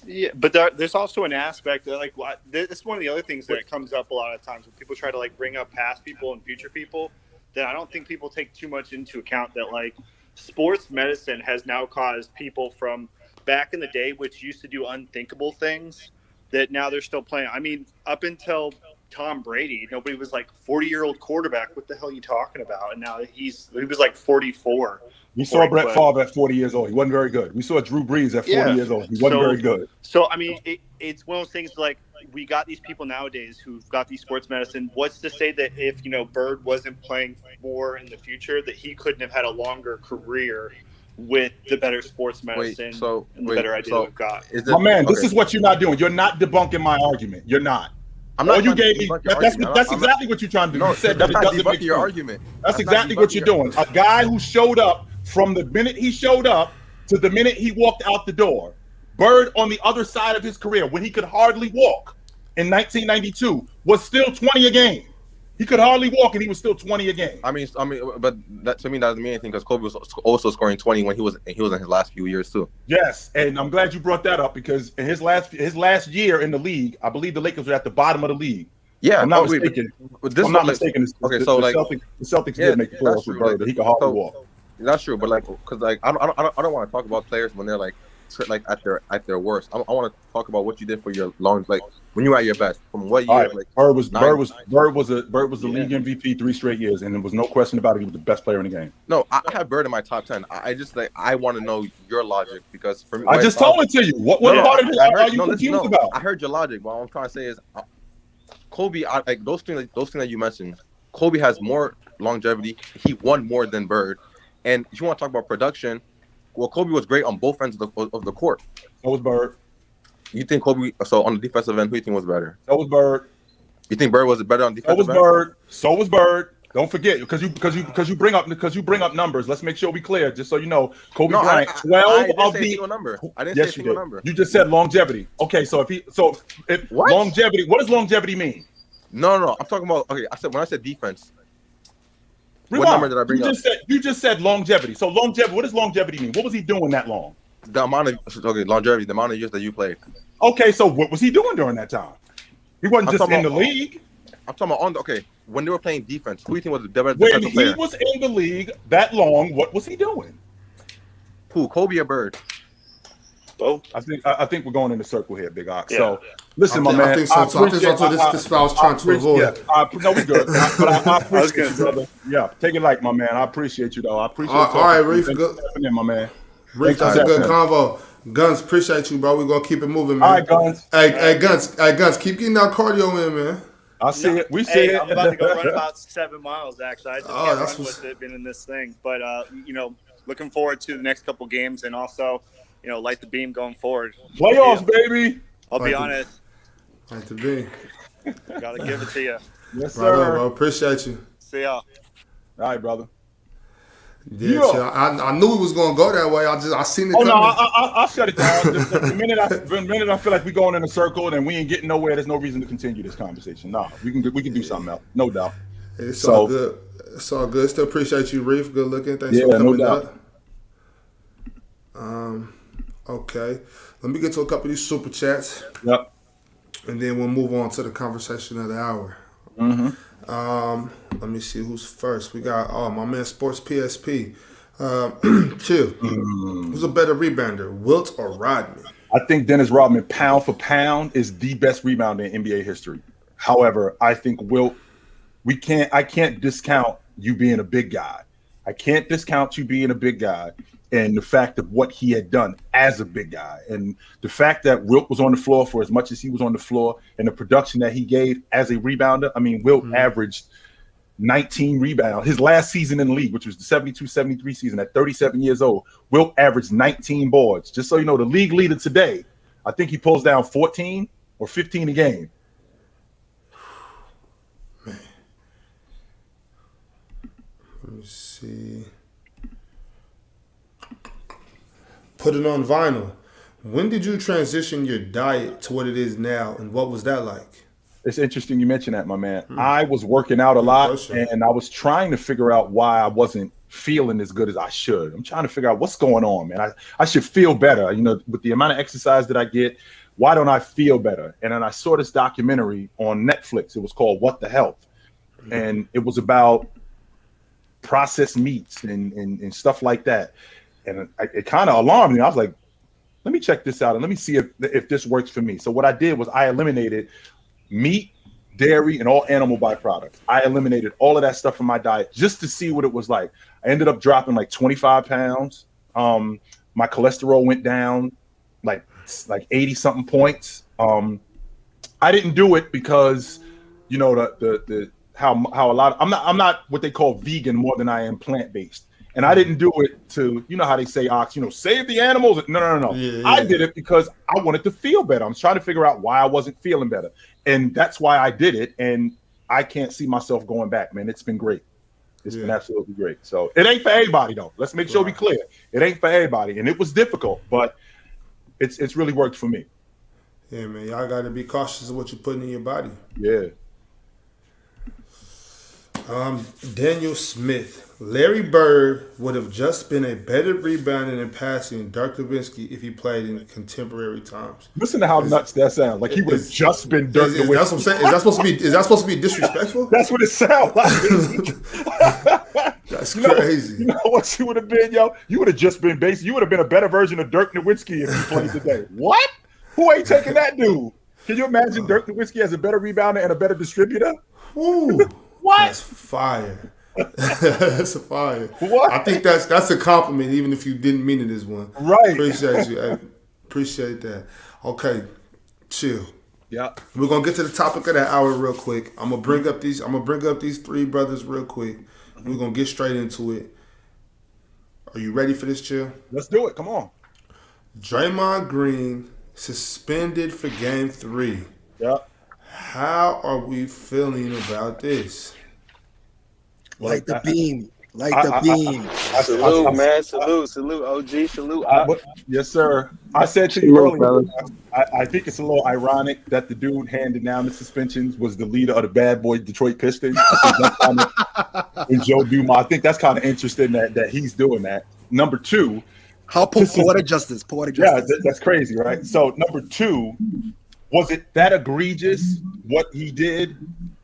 Yeah, but there's also an aspect that, like, this is one of the other things that comes up a lot of times when people try to, like, bring up past people and future people, that I don't think people take too much into account, that, like, sports medicine has now caused people from back in the day, which used to do unthinkable things, that now they're still playing. I mean, up until Tom Brady, nobody was like 40-year-old quarterback. What the hell are you talking about? And now he was like 44. We saw Brett Favre at 40 years old. He wasn't very good. We saw Drew Brees at 40 years old. He wasn't very good. So, I mean, it's one of those things, like, we got these people nowadays who've got these sports medicine. What's to say that if, Bird wasn't playing more in the future, that he couldn't have had a longer career with the better sports medicine and the better idea we've got? My man, this is what you're not doing. You're not debunking my argument. You're not. I'm not. You gave me. That's exactly what you're trying to do. No, you said that it doesn't make your sense. argument. That's exactly what you're doing. A guy who showed up from the minute he showed up to the minute he walked out the door. Bird, on the other side of his career, when he could hardly walk in 1992, was still 20 a game. He could hardly walk, and he was still 20 a game. I mean, but that to me doesn't mean anything, because Kobe was also scoring 20 when he was in his last few years too. Yes, and I'm glad you brought that up, because in his last year in the league, I believe the Lakers were at the bottom of the league. Yeah, I'm not mistaken. I'm not mistaken. Okay, the Celtics did make the playoffs with Bird, but he could hardly walk. That's true, but because I don't want to talk about players when they're like at their worst. I want to talk about what you did for your long, like when you were at your best. From what year? Right. Bird was the league MVP 3 straight years, and there was no question about it. He was the best player in the game. No, I have Bird in my top 10. I just I want to know your logic, because for me, I just told it to you. What part of it are you confused about? I heard your logic. What I'm trying to say is, Kobe, like those things that you mentioned. Kobe has more longevity. He won more than Bird. And if you want to talk about production, well, Kobe was great on both ends of the court. So was Bird. You think Kobe? So on the defensive end, who do you think was better? So was Bird. You think Bird was better on defensive end? So was Bird. Don't forget, because you bring up numbers. Let's make sure we clear, just so you know. Kobe Bryant, 12 of the number. I didn't say a single number. You just said longevity. Okay, so if longevity, what does longevity mean? No. I'm talking about. Okay, when I said defense. Rewind. What number did I bring up? You just said longevity. So longevity, what does longevity mean? What was he doing that long? The amount of longevity, the amount of years that you played. Okay, so what was he doing during that time? He wasn't just in the league. I'm talking about when they were playing defense. Who do you think was the better defensive player? When he was in the league that long, what was he doing? Who, Kobe or Bird? Both. I think we're going in a circle here, Big Ox. Yeah. So listen, my man. I think so. This I was trying to avoid. No, we good. But I appreciate you, brother. Yeah, take it light, my man. I appreciate you, though. I appreciate you. All right, Reef. Good. My man. Reef, that's a good convo. Guns, appreciate you, bro. We're gonna keep it moving, man. All right, Guns. Hey, Guns, keep getting that cardio in, man. I see it. We see it. I'm about to go run about 7 miles, actually. I just can't run with it being in this thing. But, looking forward to the next couple games, and also, light the beam going forward. Playoffs, baby. I'll be honest. Light the beam. Gotta give it to you. Yes, sir. Right on, bro. Appreciate you. See y'all. All right, brother. Yeah. I knew it was gonna go that way. I seen it coming. I'll shut it down. The minute I feel like we're going in a circle and we ain't getting nowhere, there's no reason to continue this conversation. No, we can do something else, no doubt. It's all good. It's all good. Still appreciate you, Reef. Good looking. Thanks for coming up. Okay. Let me get to a couple of these super chats. Yep. And then we'll move on to the conversation of the hour. Let me see who's first. We got my man Sports PSP. Chill. Who's a better rebounder, Wilt or Rodman? I think Dennis Rodman, pound for pound, is the best rebounder in NBA history. However, I think Wilt, I can't discount you being a big guy. I can't discount you being a big guy and the fact of what he had done as a big guy. And the fact that Wilt was on the floor for as much as he was on the floor and the production that he gave as a rebounder. I mean, Wilt averaged 19 rebounds. His last season in the league, which was the 72-73 season at 37 years old, Wilt averaged 19 boards. Just so you know, the league leader today, I think he pulls down 14 or 15 a game. Man. Let me see. Put it on vinyl. When did you transition your diet to what it is now, and what was that like? It's interesting you mentioned that, my man. I was working out a lot, and I was trying to figure out why I wasn't feeling as good as I should. I'm trying to figure out what's going on, man. I should feel better. You know, with the amount of exercise that I get, why don't I feel better? And then I saw this documentary on Netflix. It was called What the Health, and it was about processed meats and stuff like that. And it kind of alarmed me. I was like, let me check this out and let me see if this works for me. So what I did was I eliminated meat, dairy, and all animal byproducts. I eliminated all of that stuff from my diet just to see what it was like. I ended up dropping like 25 pounds. My cholesterol went down like 80 something points. I didn't do it because, you know, the how a lot of, I'm not what they call vegan more than I am plant-based. And I didn't do it to, you know how they say, Ox, you know, save the animals. No. Yeah. I did it because I wanted to feel better. I was trying to figure out why I wasn't feeling better. And that's why I did it. And I can't see myself going back, man. It's been great. It's been absolutely great. So it ain't for everybody, though. Let's make sure we clear. It ain't for everybody. And it was difficult, but it's really worked for me. Yeah, man. Y'all got to be cautious of what you're putting in your body. Yeah. Daniel Smith. Larry Bird would have just been a better rebounder and passing than Dirk Nowitzki if he played in contemporary times. Listen to how nuts that sounds. Like he would have just been Dirk Nowitzki. That's what I'm saying. Is that supposed to be disrespectful? That's what it sounds like. That's crazy. You know what you would have been, yo? You would have just been basic. You would have been a better version of Dirk Nowitzki if he played today. What? Who ain't taking that dude? Can you imagine Dirk Nowitzki as a better rebounder and a better distributor? Ooh, what? That's fire. That's a fire. What? I think that's a compliment, even if you didn't mean it as one. Right. Appreciate you. I appreciate that. Okay, chill. Yeah. We're gonna get to the topic of that hour real quick. I'm gonna bring up these three brothers real quick. We're gonna get straight into it. Are you ready for this, chill? Let's do it. Come on. Draymond Green suspended for Game 3. Yeah. How are we feeling about this? Like the beam. The beam. Salute, man. Salute. OG, salute. Yes, sir. I said to you earlier, I think it's a little ironic that the dude handing down the suspensions was the leader of the bad boy Detroit Pistons. And Joe Dumars. I think that's kind of interesting that he's doing that. Number two. How poetic justice. Yeah, that's crazy, right? So number two, was it that egregious what he did?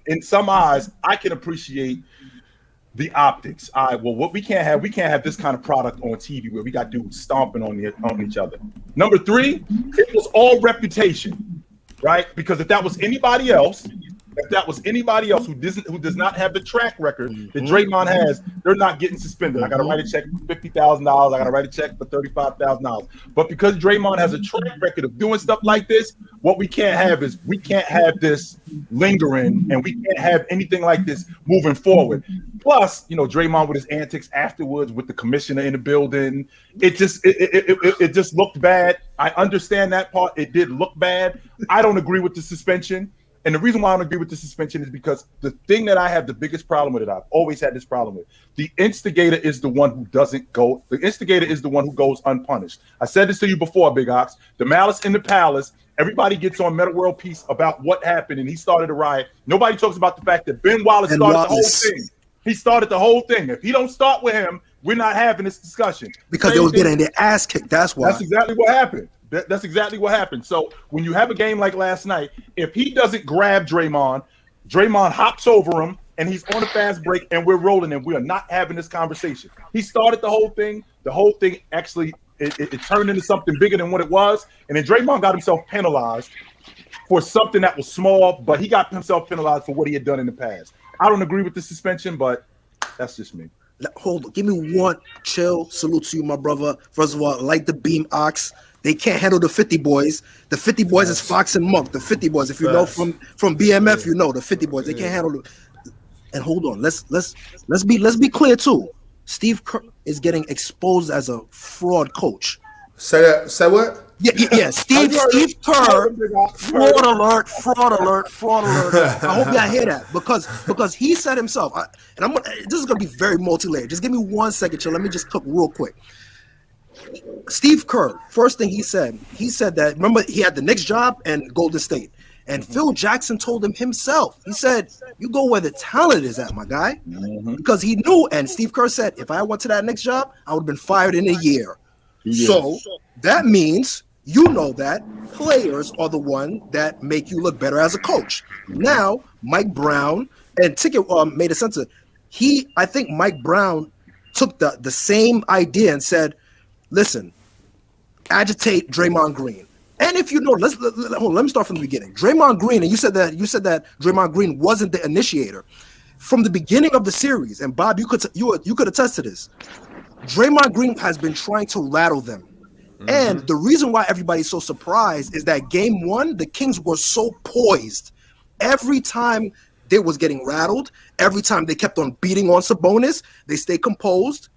In some eyes, I can appreciate the optics. What we can't have this kind of product on TV where we got dudes stomping on each other. Number three, it was all reputation, right? Because if that was anybody else who does not have the track record that Draymond has, they're not getting suspended. I got to write a check for $50,000. I got to write a check for $35,000. But because Draymond has a track record of doing stuff like this, what we can't have is this lingering, and we can't have anything like this moving forward. Plus, you know, Draymond with his antics afterwards with the commissioner in the building, it just looked bad. I understand that part. It did look bad. I don't agree with the suspension. And the reason why I don't agree with the suspension is because the thing that I have the biggest problem with it, I've always had this problem with, the instigator is the one who doesn't go. The instigator is the one who goes unpunished. I said this to you before, Big Ox. The Malice in the Palace, everybody gets on Meta World Peace about what happened, and he started a riot. Nobody talks about the fact that Ben Wallace started the whole thing. He started the whole thing. If he don't start with him, we're not having this discussion. Because they was getting their ass kicked. That's why. That's exactly what happened. That's exactly what happened. So when you have a game like last night, if he doesn't grab Draymond hops over him, and he's on a fast break, and we're rolling, and we are not having this conversation. He started the whole thing. The whole thing actually it turned into something bigger than what it was, and then Draymond got himself penalized for something that was small, but he got himself penalized for what he had done in the past. I don't agree with the suspension, but that's just me. Hold on, give me one. Chill. Salute to you, my brother. First of all, like the Beam Ox. They can't handle the 50 boys. The 50 boys is Fox and Monk. The 50 boys. If you know from BMF, you know the 50 boys. They can't handle it. And hold on, let's be clear too. Steve Kerr is getting exposed as a fraud coach. Say what? Yeah. Steve Kerr, fraud alert. I hope y'all hear that because he said himself. This is gonna be very multi-layered. Just give me 1 second, chill. Let me just cook real quick. Steve Kerr, first thing he said that, remember, he had the Knicks job and Golden State. And Phil Jackson told him himself, he said, you go where the talent is at, my guy. Because he knew, and Steve Kerr said, if I went to that Knicks job, I would have been fired in a year. Yes. So that means, you know, that players are the one that make you look better as a coach. Now, Mike Brown, and Ticket made a sense of, I think Mike Brown took the same idea and said, listen, agitate Draymond Green. And if you know, let me start from the beginning. Draymond Green, and you said that Draymond Green wasn't the initiator from the beginning of the series. And Bob, you could attest to this. Draymond Green has been trying to rattle them, and the reason why everybody's so surprised is that Game 1, the Kings were so poised. Every time they was getting rattled, every time they kept on beating on Sabonis, they stayed composed.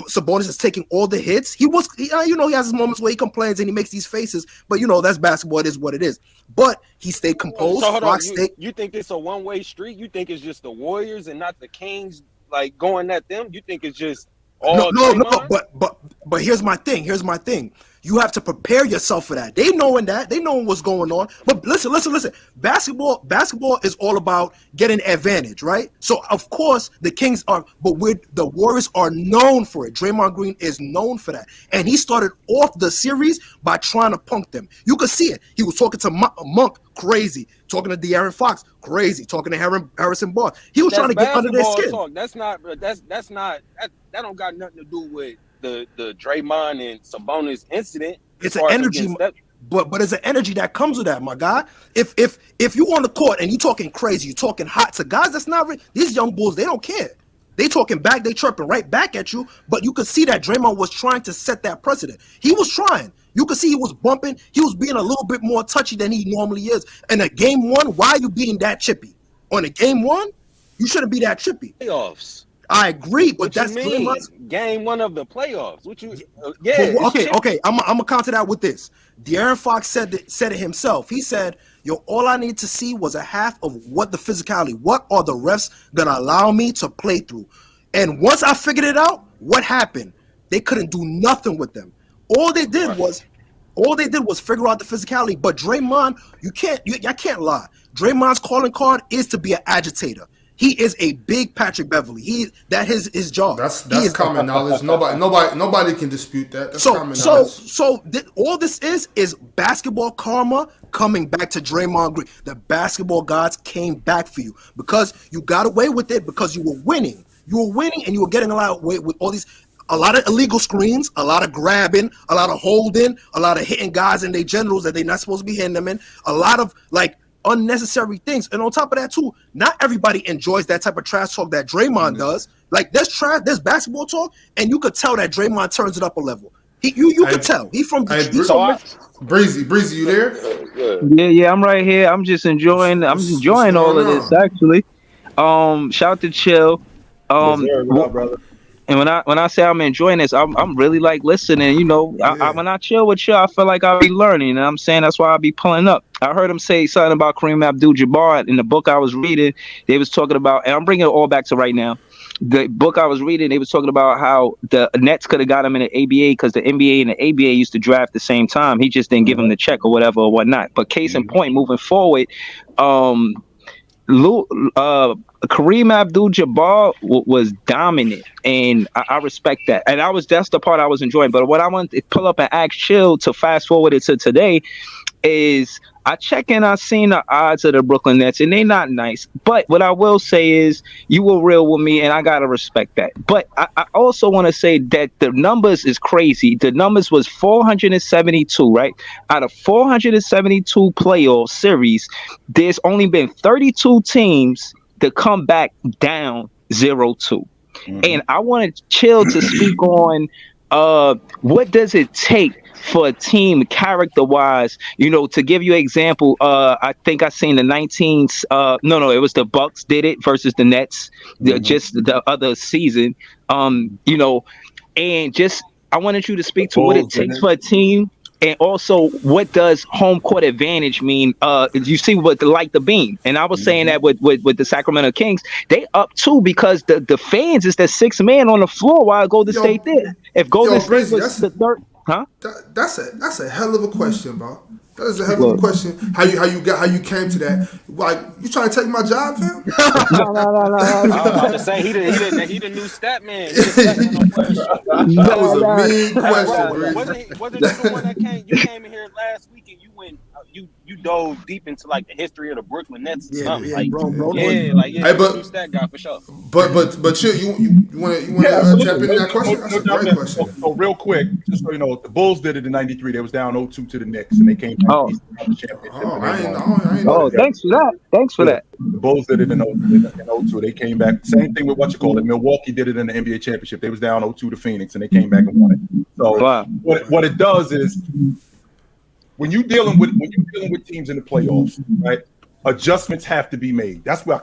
Sabonis is taking all the hits. He has his moments where he complains and he makes these faces, but that's basketball. It is what it is. But he stayed composed. So hold on, you think it's a one-way street? You think it's just the Warriors and not the Kings like going at them? You think it's just all no. But here's my thing. You have to prepare yourself for that. They knowing what's going on. But listen. Basketball is all about getting advantage, right? So of course the Kings are, but the Warriors are known for it. Draymond Green is known for that, and he started off the series by trying to punk them. You could see it. He was talking to Monk, crazy. Talking to De'Aaron Fox, crazy. Talking to Harrison Barnes. He was trying to get under their skin. Talk. That's not. That don't got nothing to do with the Draymond and Sabonis incident. It's an energy, but it's an energy that comes with that, my guy. If you on the court and you talking crazy, you talking hot to guys, that's not these young bulls. They don't care. They talking back, they chirping right back at you. But you could see that Draymond was trying to set that precedent. He was trying. You could see he was bumping. He was being a little bit more touchy than he normally is. And a Game 1, why are you being that chippy? On a Game 1, you shouldn't be that chippy. Playoffs. I agree, but that's Game 1 of the playoffs. Okay. I'm gonna counter that with this. De'Aaron Fox said it himself. He said, all I need to see was a half of what the physicality. What are the refs gonna allow me to play through? And once I figured it out, what happened? They couldn't do nothing with them. All they did was figure out the physicality. But Draymond, I can't lie. Draymond's calling card is to be an agitator. He is a big Patrick Beverly. That is his job. That's common knowledge. Nobody can dispute that. That's common knowledge. All this is basketball karma coming back to Draymond Green. The basketball gods came back for you because you got away with it because you were winning. You were winning and you were getting a lot away with all these. A lot of illegal screens, a lot of grabbing, a lot of holding, a lot of hitting guys in their generals that they're not supposed to be hitting them in. A lot of unnecessary things. And on top of that too, not everybody enjoys that type of trash talk that Draymond does. Like there's basketball talk, and you could tell that Draymond turns it up a level. You could tell. Breezy, you there? Yeah, I'm right here. I'm just enjoying all of this actually. Shout to Chill. What up, brother? And when I say I'm enjoying this, I'm really listening. When I chill with you, I feel like I'll be learning. And I'm saying that's why I'll be pulling up. I heard him say something about Kareem Abdul-Jabbar in the book I was reading. They was talking about, and I'm bringing it all back to right now. The book I was reading, they was talking about how the Nets could have got him in the ABA because the NBA and the ABA used to draft the same time. He just didn't give him the check or whatever or whatnot. But case in point, moving forward, Kareem Abdul-Jabbar was dominant, and I respect that. And that's the part I was enjoying. But what I want to pull up and ask Chill to fast forward it to today is I check and I seen the odds of the Brooklyn Nets, and they're not nice. But what I will say is you were real with me, and I got to respect that. But I also want to say that the numbers is crazy. The numbers was 472, right? Out of 472 playoff series, there's only been 32 teams to come back down 0-2. And I wanted Chill to speak on what does it take for a team character-wise, to give you an example. I think I seen the 19s. No, it was the Bucks did it versus the Nets, just the other season. And just I wanted you to speak to what it takes for a team. And also, what does home court advantage mean? You see what the beam, and I was saying that with the Sacramento Kings, they up 2 because the fans is the 6th man on the floor while Golden State there. If Golden State was the third, huh? That's a hell of a question, bro. That is a hell of a question. How you came to that? Like, you trying to take my job, fam? No. I was about to say he the new stat man. That was a mean question. Wasn't he the one that came? You came in here last week and you went, you dove deep into like the history of the Brooklyn Nets or something. Hey, but new stat guy for sure. But you want to tap into that question? That's a great question. So real quick, just so you know, the Bulls did it in '93. They was down 0-2 to the Knicks, and they came back to the championship. Thanks for that. The Bulls did it in 0-2. They came back. Same thing with Milwaukee did it in the NBA championship. They was down 0-2 to Phoenix, and they came back and won it. So what it does is when you're dealing with teams in the playoffs, right? Adjustments have to be made. That's why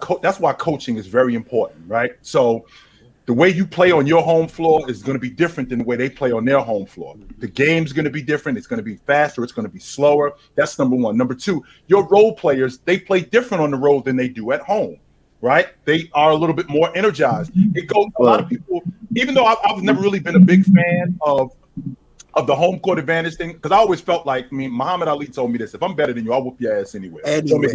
coaching is very important, right? So the way you play on your home floor is going to be different than the way they play on their home floor. The game's going to be different. It's going to be faster. It's going to be slower. That's number one. Number two, your role players, they play different on the road than they do at home, right? They are a little bit more energized. It goes a lot of people, even though I've never really been a big fan of the home court advantage thing, because I always felt like, Muhammad Ali told me this: if I'm better than you, I'll whoop your ass anyway. Don't make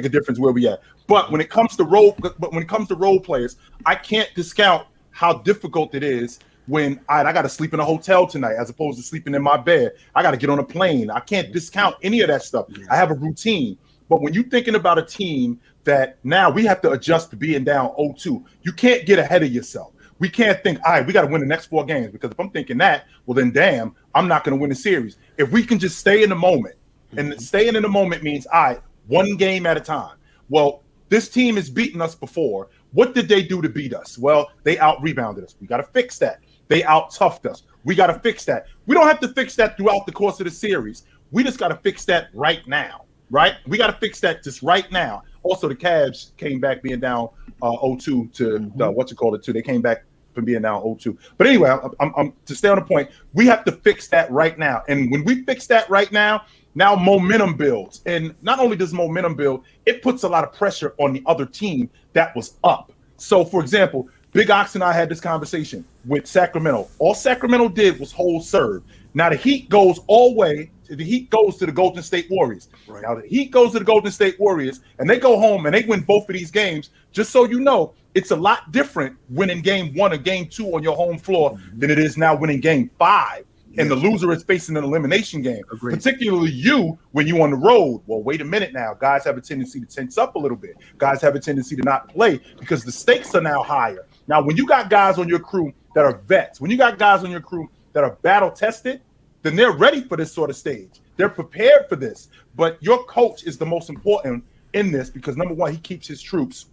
a difference where we at. But when it comes to role players, I can't discount how difficult it is when I got to sleep in a hotel tonight as opposed to sleeping in my bed. I got to get on a plane. I can't discount any of that stuff. I have a routine. But when you're thinking about a team that now we have to adjust to being down 0-2, you can't get ahead of yourself. We can't think, all right, we got to win the next 4 games, because if I'm thinking that, well, then damn, I'm not going to win the series. If we can just stay in the moment, and staying in the moment means, all right, 1 game at a time. Well, this team has beaten us before. What did they do to beat us? Well, they out-rebounded us. We got to fix that. They out-toughed us. We got to fix that. We don't have to fix that throughout the course of the series. We just got to fix that right now, right? We got to fix that just right now. Also, the Cavs came back being down 0-2 to They came back from being down 0-2. But anyway, I'm to stay on the point. We have to fix that right now. And when we fix that right now momentum builds. And not only does momentum build, it puts a lot of pressure on the other team that was up. So, for example, Big Ox and I had this conversation with Sacramento. All Sacramento did was hold serve. Now the Heat goes to the Golden State Warriors. Right. Now the Heat goes to the Golden State Warriors, and they go home and they win both of these games. Just so you know, it's a lot different winning game 1 or game 2 on your home floor than it is now winning game 5. And the loser is facing an elimination game. Agreed. Particularly you when you're on the road. Well, wait a minute now. Guys have a tendency to tense up a little bit. Guys have a tendency to not play because the stakes are now higher. Now, when you got guys on your crew that are vets, when you got guys on your crew that are battle tested, then they're ready for this sort of stage. They're prepared for this. But your coach is the most important in this because, number one, he keeps his troops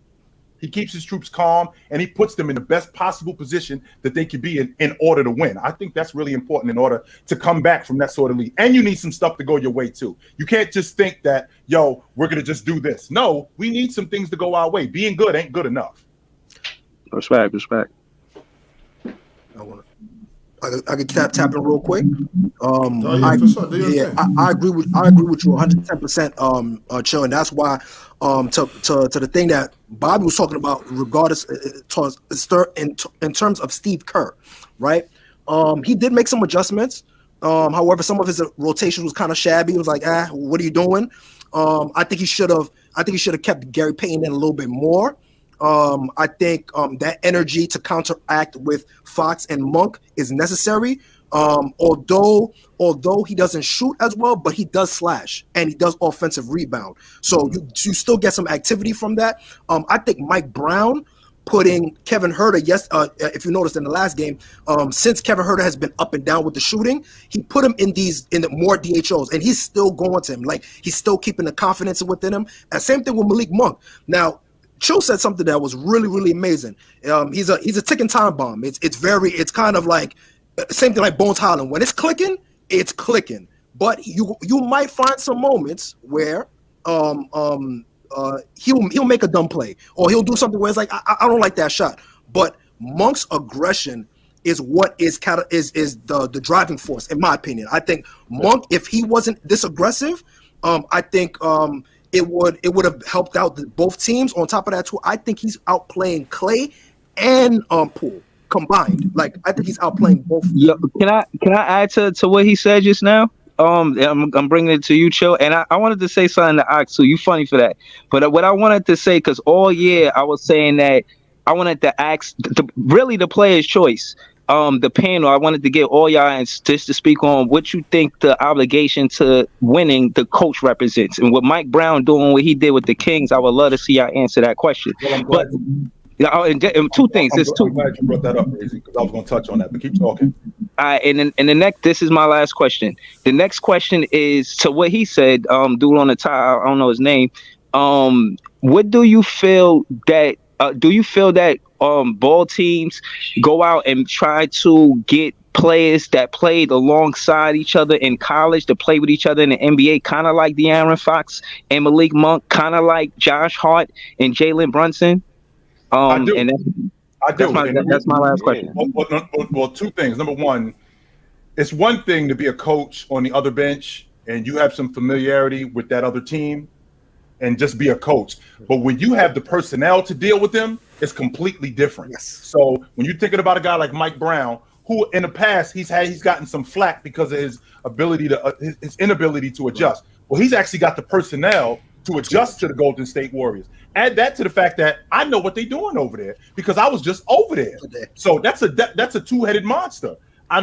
calm, and he puts them in the best possible position that they can be in order to win. I think that's really important in order to come back from that sort of lead. And you need some stuff to go your way too. You can't just think that, we're going to just do this. No, we need some things to go our way. Being good ain't good enough. Respect. I could tap in real quick. I agree with you 110%. Chill, and that's why to the thing that Bobby was talking about, regardless in terms of Steve Kerr, right? He did make some adjustments. However, some of his rotations was kind of shabby. It was like, what are you doing? I think he should have kept Gary Payton in a little bit more. I think that energy to counteract with Fox and Monk is necessary. Although he doesn't shoot as well, but he does slash and he does offensive rebound. So you still get some activity from that. I think Mike Brown putting Kevin Huerter, if you noticed in the last game, since Kevin Huerter has been up and down with the shooting, he put him in the more DHOs, and he's still going to him. Like, he's still keeping the confidence within him. And same thing with Malik Monk. Now, Chill said something that was really, really amazing. He's a ticking time bomb. It's kind of like same thing like Bones Highland. When it's clicking, it's clicking. But you might find some moments where he'll make a dumb play or he'll do something where it's like I don't like that shot. But Monk's aggression is what is the driving force, in my opinion. I think Monk, if he wasn't this aggressive, I think it would have helped out both teams. On top of that, too, I think he's outplaying Clay and Poole combined. Like I think he's outplaying both. Yeah, can I add to what he said just now? I'm bringing it to you, Chill, and I wanted to say something to Ox too. You funny for that, but what I wanted to say, because all year I was saying that I wanted to ask really the player's choice. The panel, I wanted to get all y'all and just to speak on what you think the obligation to winning the coach represents, and what Mike Brown doing, what he did with the Kings. I would love to see y'all answer that question. But and two things. I'm glad you brought that up, because I was going to touch on that. But keep talking. And the next, this is my last question. The next question is to what he said. Dude on the top, I don't know his name. What do you feel that? Do you feel that ball teams go out and try to get players that played alongside each other in college to play with each other in the NBA, kind of like De'Aaron Fox and Malik Monk, kind of like Josh Hart and Jalen Brunson? I do. And that's my last question. Well, two things. Number one, it's one thing to be a coach on the other bench and you have some familiarity with that other team and just be a coach. But when you have the personnel to deal with them, it's completely different. Yes. So when you're thinking about a guy like Mike Brown, who in the past he's gotten some flack because of his ability to his inability to adjust. Well, he's actually got the personnel to adjust to the Golden State Warriors. Add that to the fact that I know what they're doing over there because I was just over there. So that's a two-headed monster.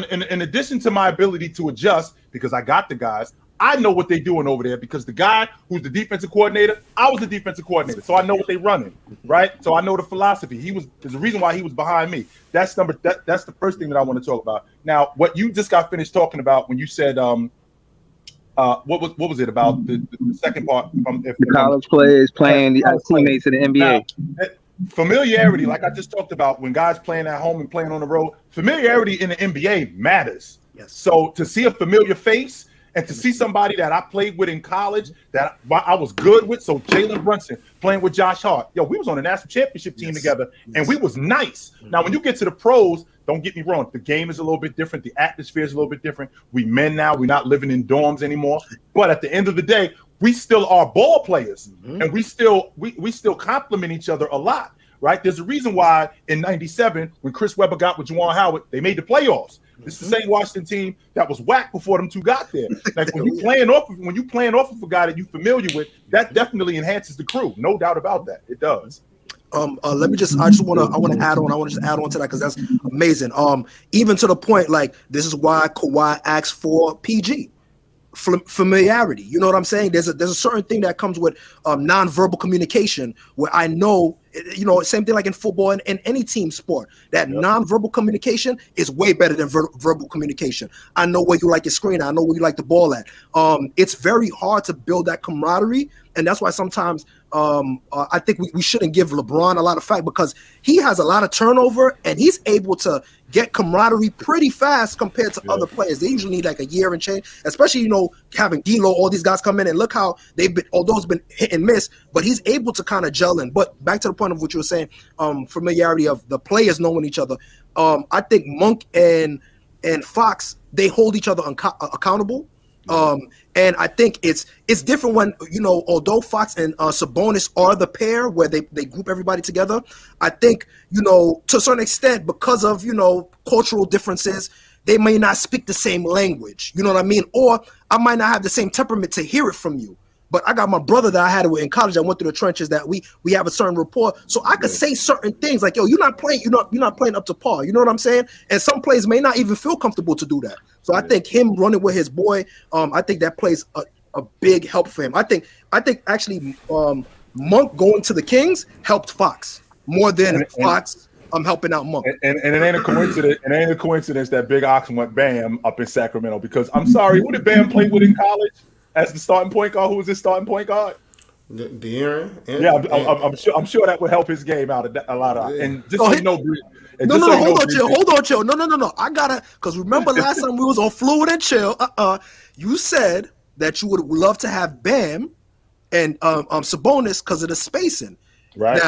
In addition to my ability to adjust because I got the guys, I know what they're doing over there because the guy who's the defensive coordinator, I was the defensive coordinator, so I know what they're running, right? So I know the philosophy. There's a reason why he was behind me. That's the first thing that I want to talk about. Now, what you just got finished talking about when you said what was it about the second part? College players playing the teammates in the NBA. Now, familiarity, like I just talked about, when guys playing at home and playing on the road, familiarity in the NBA matters. Yes. So to see a familiar face and to see somebody that I played with in college that I was good with, so Jalen Brunson playing with Josh Hart, we was on a national championship team together, and we was nice. Now, when you get to the pros, don't get me wrong, the game is a little bit different, the atmosphere is a little bit different. We men now, we're not living in dorms anymore. But at the end of the day, we still are ball players, and we still compliment each other a lot, right? There's a reason why in '97, when Chris Webber got with Juwan Howard, they made the playoffs. This is the same Washington team that was whacked before them two got there. Like when you playing off of a guy that you're familiar with, that definitely enhances the crew, no doubt about that. It does. I want to add on to that because that's amazing. Even to the point, like this is why Kawhi asked for PG. Familiarity, you know what I'm saying? There's a certain thing that comes with nonverbal communication where I know, same thing like in football and any team sport, that nonverbal communication is way better than verbal communication. I know where you like your screen, I know where you like the ball at. It's very hard to build that camaraderie, and that's why sometimes I think we shouldn't give LeBron a lot of flack because he has a lot of turnover and he's able to get camaraderie pretty fast compared to other players. They usually need like a year and change, especially, having D'Lo, all these guys come in and look how they've been, although it's been hit and miss, but he's able to kind of gel in. But back to the point of what you were saying, familiarity of the players knowing each other. I think Monk and Fox, they hold each other accountable. And I think it's different when, although Fox and Sabonis are the pair where they group everybody together, I think, to a certain extent, because of, cultural differences, they may not speak the same language, you know what I mean? Or I might not have the same temperament to hear it from you. But I got my brother that I had in college. I went through the trenches that we have a certain rapport, so I could say certain things like, "Yo, you're not playing up to par." You know what I'm saying? And some players may not even feel comfortable to do that. So I think him running with his boy, I think that plays a big help for him. I think actually Monk going to the Kings helped Fox more than Fox helping out Monk. And it ain't a coincidence. It ain't a coincidence that Big Ox went Bam up in Sacramento because I'm sorry, who did Bam play with in college? As the starting point guard, who was his starting point guard? De'Aaron. I'm sure that would help his game out a lot. And just hold on, chill. No. I gotta, because remember last time we was on Fluid and Chill. You said that you would love to have Bam and Sabonis because of the spacing. Right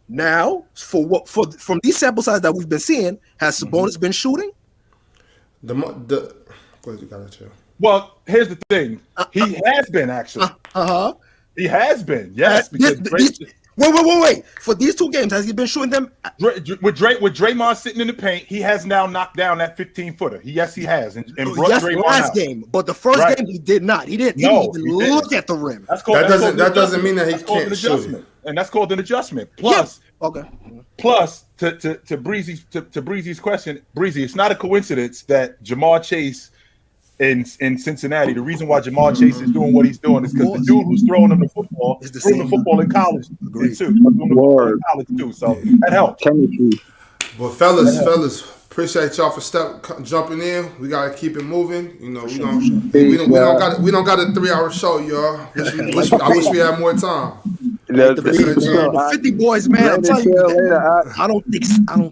now, from these sample size that we've been seeing, has Sabonis been shooting? Well, here's the thing. He has been actually. He has been. Yes. Wait. For these 2 games, has he been shooting them? With Draymond sitting in the paint, he has now knocked down that 15-footer. Yes, he has. And Draymond last game, but the first game he did not. He didn't even look at the rim. That doesn't mean that he can't shoot. And that's called an adjustment. Plus, to Breezy's question, Breezy, it's not a coincidence that Jamar Chase in Cincinnati, the reason why Jamar Chase is doing what he's doing is because the dude who's throwing him the football is throwing the football in college too. So that helps. Well, fellas, appreciate y'all for jumping in. We gotta keep it moving. You know, we don't got a 3-hour show, y'all. I wish we had more time. The 50 boys, man. I'm telling you, I don't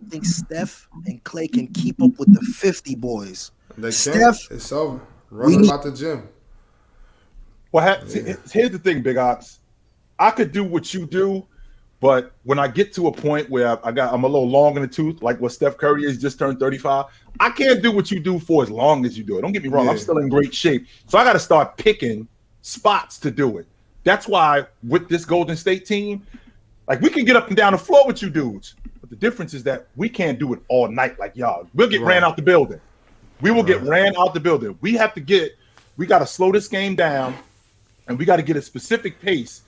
think Steph and Clay can keep up with the 50 boys. Steph, it's over. Running out the gym. Well, here's the thing, Big Ox. I could do what you do, but when I get to a point where I'm a little long in the tooth, like what Steph Curry is, just turned 35, I can't do what you do for as long as you do it. Don't get me wrong. I'm still in great shape. So I got to start picking spots to do it. That's why with this Golden State team, like we can get up and down the floor with you dudes, but the difference is that we can't do it all night like y'all. We'll get ran out the building. We will get ran out the building. We got to slow this game down, and we got to get a specific pace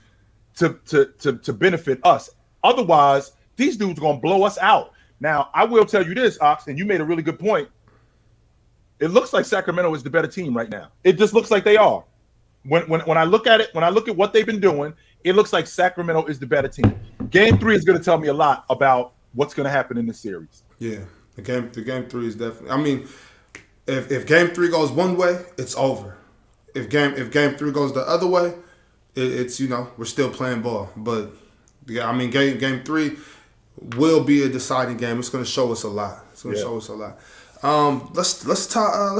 to benefit us. Otherwise, these dudes are going to blow us out. Now, I will tell you this, Ox, and you made a really good point. It looks like Sacramento is the better team right now. It just looks like they are. When I look at it, when I look at what they've been doing, it looks like Sacramento is the better team. Game 3 is going to tell me a lot about what's going to happen in this series. Yeah, the game 3 is definitely. I mean, if game 3 goes one way, it's over. If game 3 goes the other way, it's we're still playing ball. But yeah, I mean game 3 will be a deciding game. It's going to show us a lot. Let's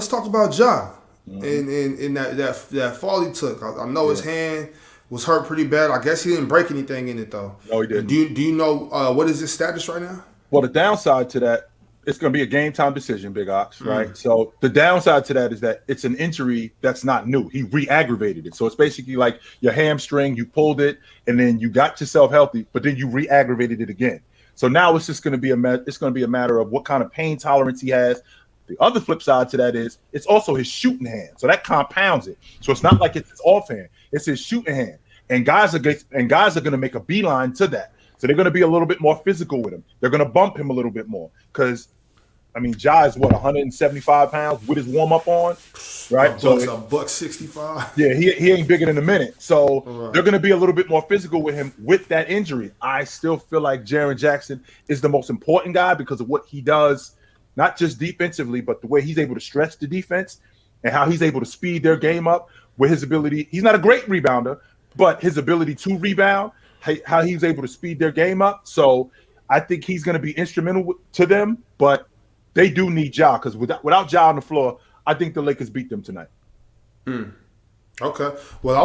talk about Ja in that fall he took. I know his hand was hurt pretty bad. I guess he didn't break anything in it though. No, he didn't. Do you know what is his status right now? Well, the downside to that, it's going to be a game time decision, Big Ox, right? So the downside to that is that it's an injury that's not new. He re-aggravated it. So it's basically like your hamstring, you pulled it, and then you got yourself healthy, but then you re-aggravated it again. So now it's just going to be a matter of what kind of pain tolerance he has. The other flip side to that is it's also his shooting hand. So that compounds it. So it's not like it's his offhand, it's his shooting hand. And guys are going to make a beeline to that. So they're going to be a little bit more physical with him. They're going to bump him a little bit more because, I mean, Ja is 175 pounds with his warm up on, right? So it's $165. Yeah, he ain't bigger than a minute. So they're going to be a little bit more physical with him with that injury. I still feel like Jaren Jackson is the most important guy because of what he does, not just defensively, but the way he's able to stretch the defense and how he's able to speed their game up with his ability. He's not a great rebounder, but his ability to rebound, how he's able to speed their game up. So I think he's going to be instrumental to them, but they do need Ja because without Ja on the floor, I think the Lakers beat them tonight. Okay. Well, I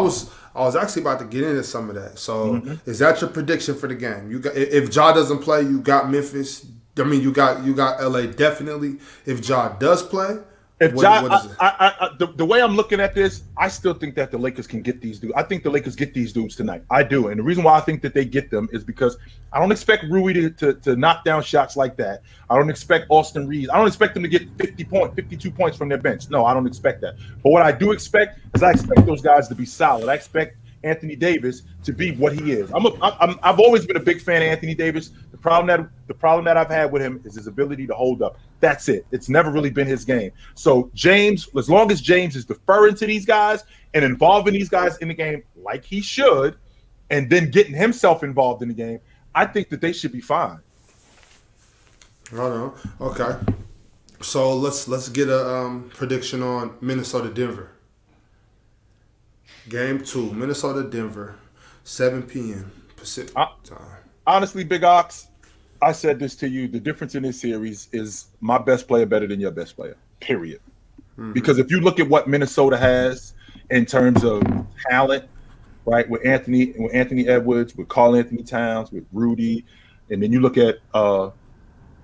was actually about to get into some of that. So is that your prediction for the game? You got, if Ja doesn't play, you got Memphis. I mean, you got LA definitely. If Ja does play, what is it? The way I'm looking at this, I still think that the Lakers can get these dudes. I think the Lakers get these dudes tonight. I do. And the reason why I think that they get them is because I don't expect Rui to knock down shots like that. I don't expect Austin Reeves. I don't expect them to get 52 points from their bench. No, I don't expect that. But what I do expect is I expect those guys to be solid. I expect Anthony Davis to be what he is. I've always been a big fan of Anthony Davis. The problem that I've had with him is his ability to hold up. That's it. It's never really been his game. So James, as long as James is deferring to these guys and involving these guys in the game like he should, and then getting himself involved in the game, I think that they should be fine. I don't know. Okay. So let's get a prediction on Minnesota-Denver. Game 2, Minnesota-Denver. 7 p.m. Pacific time. Honestly, Big Ox, I said this to you. The difference in this series is my best player better than your best player, period. Mm-hmm. Because if you look at what Minnesota has in terms of talent, right, with Anthony Edwards, with Karl Anthony Towns, with Rudy, and then you look at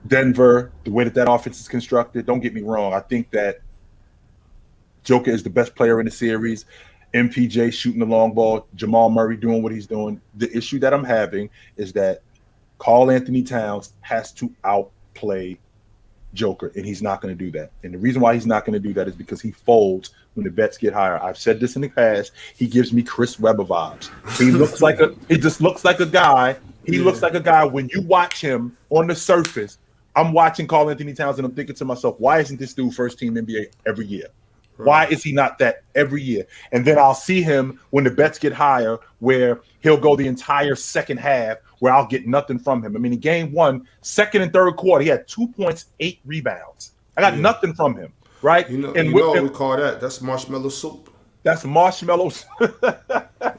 Denver, the way that offense is constructed, don't get me wrong. I think that Joker is the best player in the series. MPJ shooting the long ball, Jamal Murray doing what he's doing. The issue that I'm having is that Karl Anthony Towns has to outplay Joker, and he's not going to do that. And the reason why he's not going to do that is because he folds when the bets get higher. I've said this in the past. He gives me Chris Webber vibes. He just looks like a guy. He looks like a guy when you watch him on the surface. I'm watching Karl Anthony Towns and I'm thinking to myself, why isn't this dude first team NBA every year? Right. Why is he not that every year? And then I'll see him when the bets get higher where he'll go the entire second half where I'll get nothing from him. I mean, in game one, second and third quarter, he had 2 points, 8 rebounds. I got nothing from him, right? You know what we call that? That's marshmallow soup. That's marshmallow.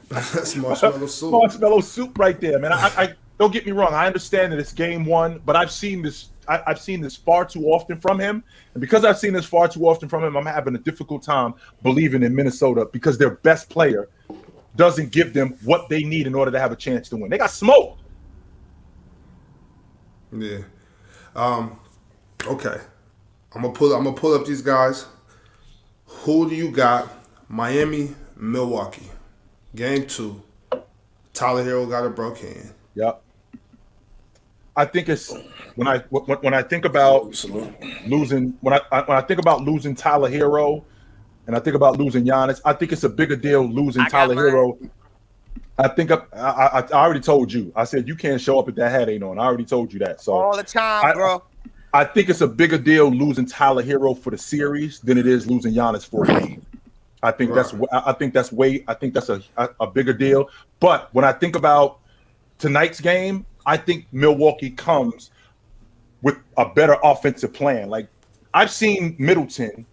That's marshmallow soup. Marshmallow soup right there, man. I don't get me wrong. I understand that it's game one, but I've seen this. I've seen this far too often from him, and because I've seen this far too often from him, I'm having a difficult time believing in Minnesota because their best player doesn't give them what they need in order to have a chance to win. They got smoked. Yeah. Okay. I'm gonna pull up these guys. Who do you got? Miami, Milwaukee. Game 2. Tyler Hero got a broke hand. Yep. I think it's when I think about losing when I think about losing Tyler Hero and I think about losing Giannis, I think it's a bigger deal losing Tyler Hero. I think I already told you. I said you can't show up if that hat ain't on. I already told you that. So all the time, bro. I think it's a bigger deal losing Tyler Hero for the series than it is losing Giannis for a game. I think that's a bigger deal. But when I think about tonight's game, I think Milwaukee comes with a better offensive plan. Like I've seen Middleton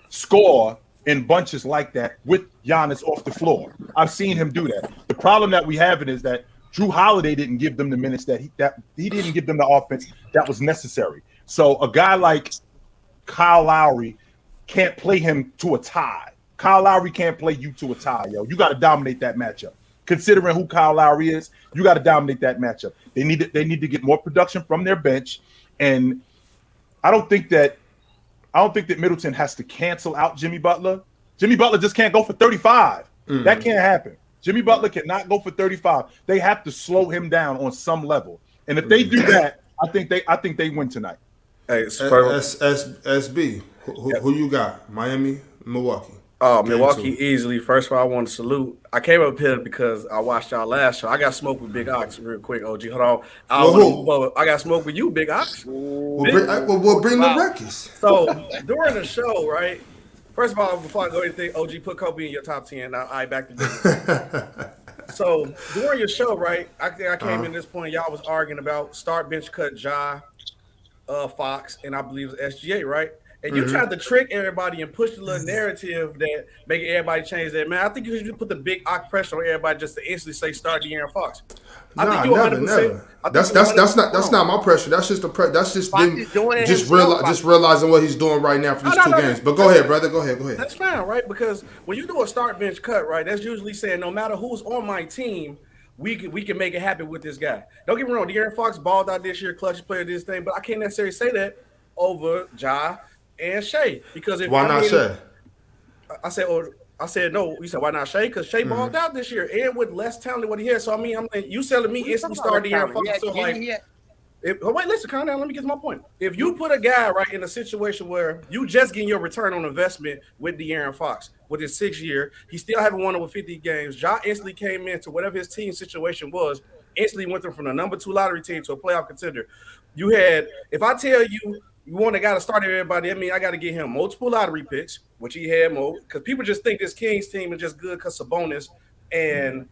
score in bunches like that with Giannis off the floor. I've seen him do that. The problem that we have is that Jrue Holiday didn't give them the minutes that he didn't give them the offense that was necessary. So a guy like Kyle Lowry can't play him to a tie. Kyle Lowry can't play you to a tie, yo. You got to dominate that matchup. Considering who Kyle Lowry is, you got to dominate that matchup. They need to get more production from their bench, and I don't think that Middleton has to cancel out Jimmy Butler. Jimmy Butler just can't go for 35. Mm-hmm. That can't happen. Jimmy Butler cannot go for 35. They have to slow him down on some level, and if they do that, I think they win tonight. Hey, SB, who you got? Miami, Milwaukee. Oh, Milwaukee easily. First of all, I want to salute. I came up here because I watched y'all last show. I got smoked with Big Ox real quick, OG. Hold on. I got smoked with you, Big Ox. We'll bring the records. So, during the show, right, first of all, before I go anything, OG, put Kobe in your top 10. Now, back to business. So, during your show, right, I came in this point, y'all was arguing about start, bench, cut, Ja, Fox, and I believe it was SGA, right? And you tried to trick everybody and push the little narrative that making everybody change that. Man, I think you should put the big pressure on everybody just to instantly say start De'Aaron Fox. Never. That's not my pressure. That's just that's just them just realizing what he's doing right now for these two games. But go ahead, brother. Go ahead. That's fine, right? Because when you do a start bench cut, right, that's usually saying no matter who's on my team, we can make it happen with this guy. Don't get me wrong, De'Aaron Fox balled out this year, clutch player this thing, but I can't necessarily say that over Ja and Shai, because Shai? I said no. You said why not Shai? Because Shai balled out this year and with less talent than what he had. So I mean, you selling me instantly start De'Aaron Fox. So wait, listen, calm down. Let me get to my point. If you put a guy right in a situation where you just getting your return on investment with De'Aaron Fox with his 6th year, he still haven't won over 50 games. Ja instantly came into whatever his team situation was. Instantly went from the number 2 lottery team to a playoff contender. You had, if I tell you. You want a guy to start everybody. I mean, I got to get him multiple lottery picks, which he had more, because people just think this Kings team is just good because Sabonis and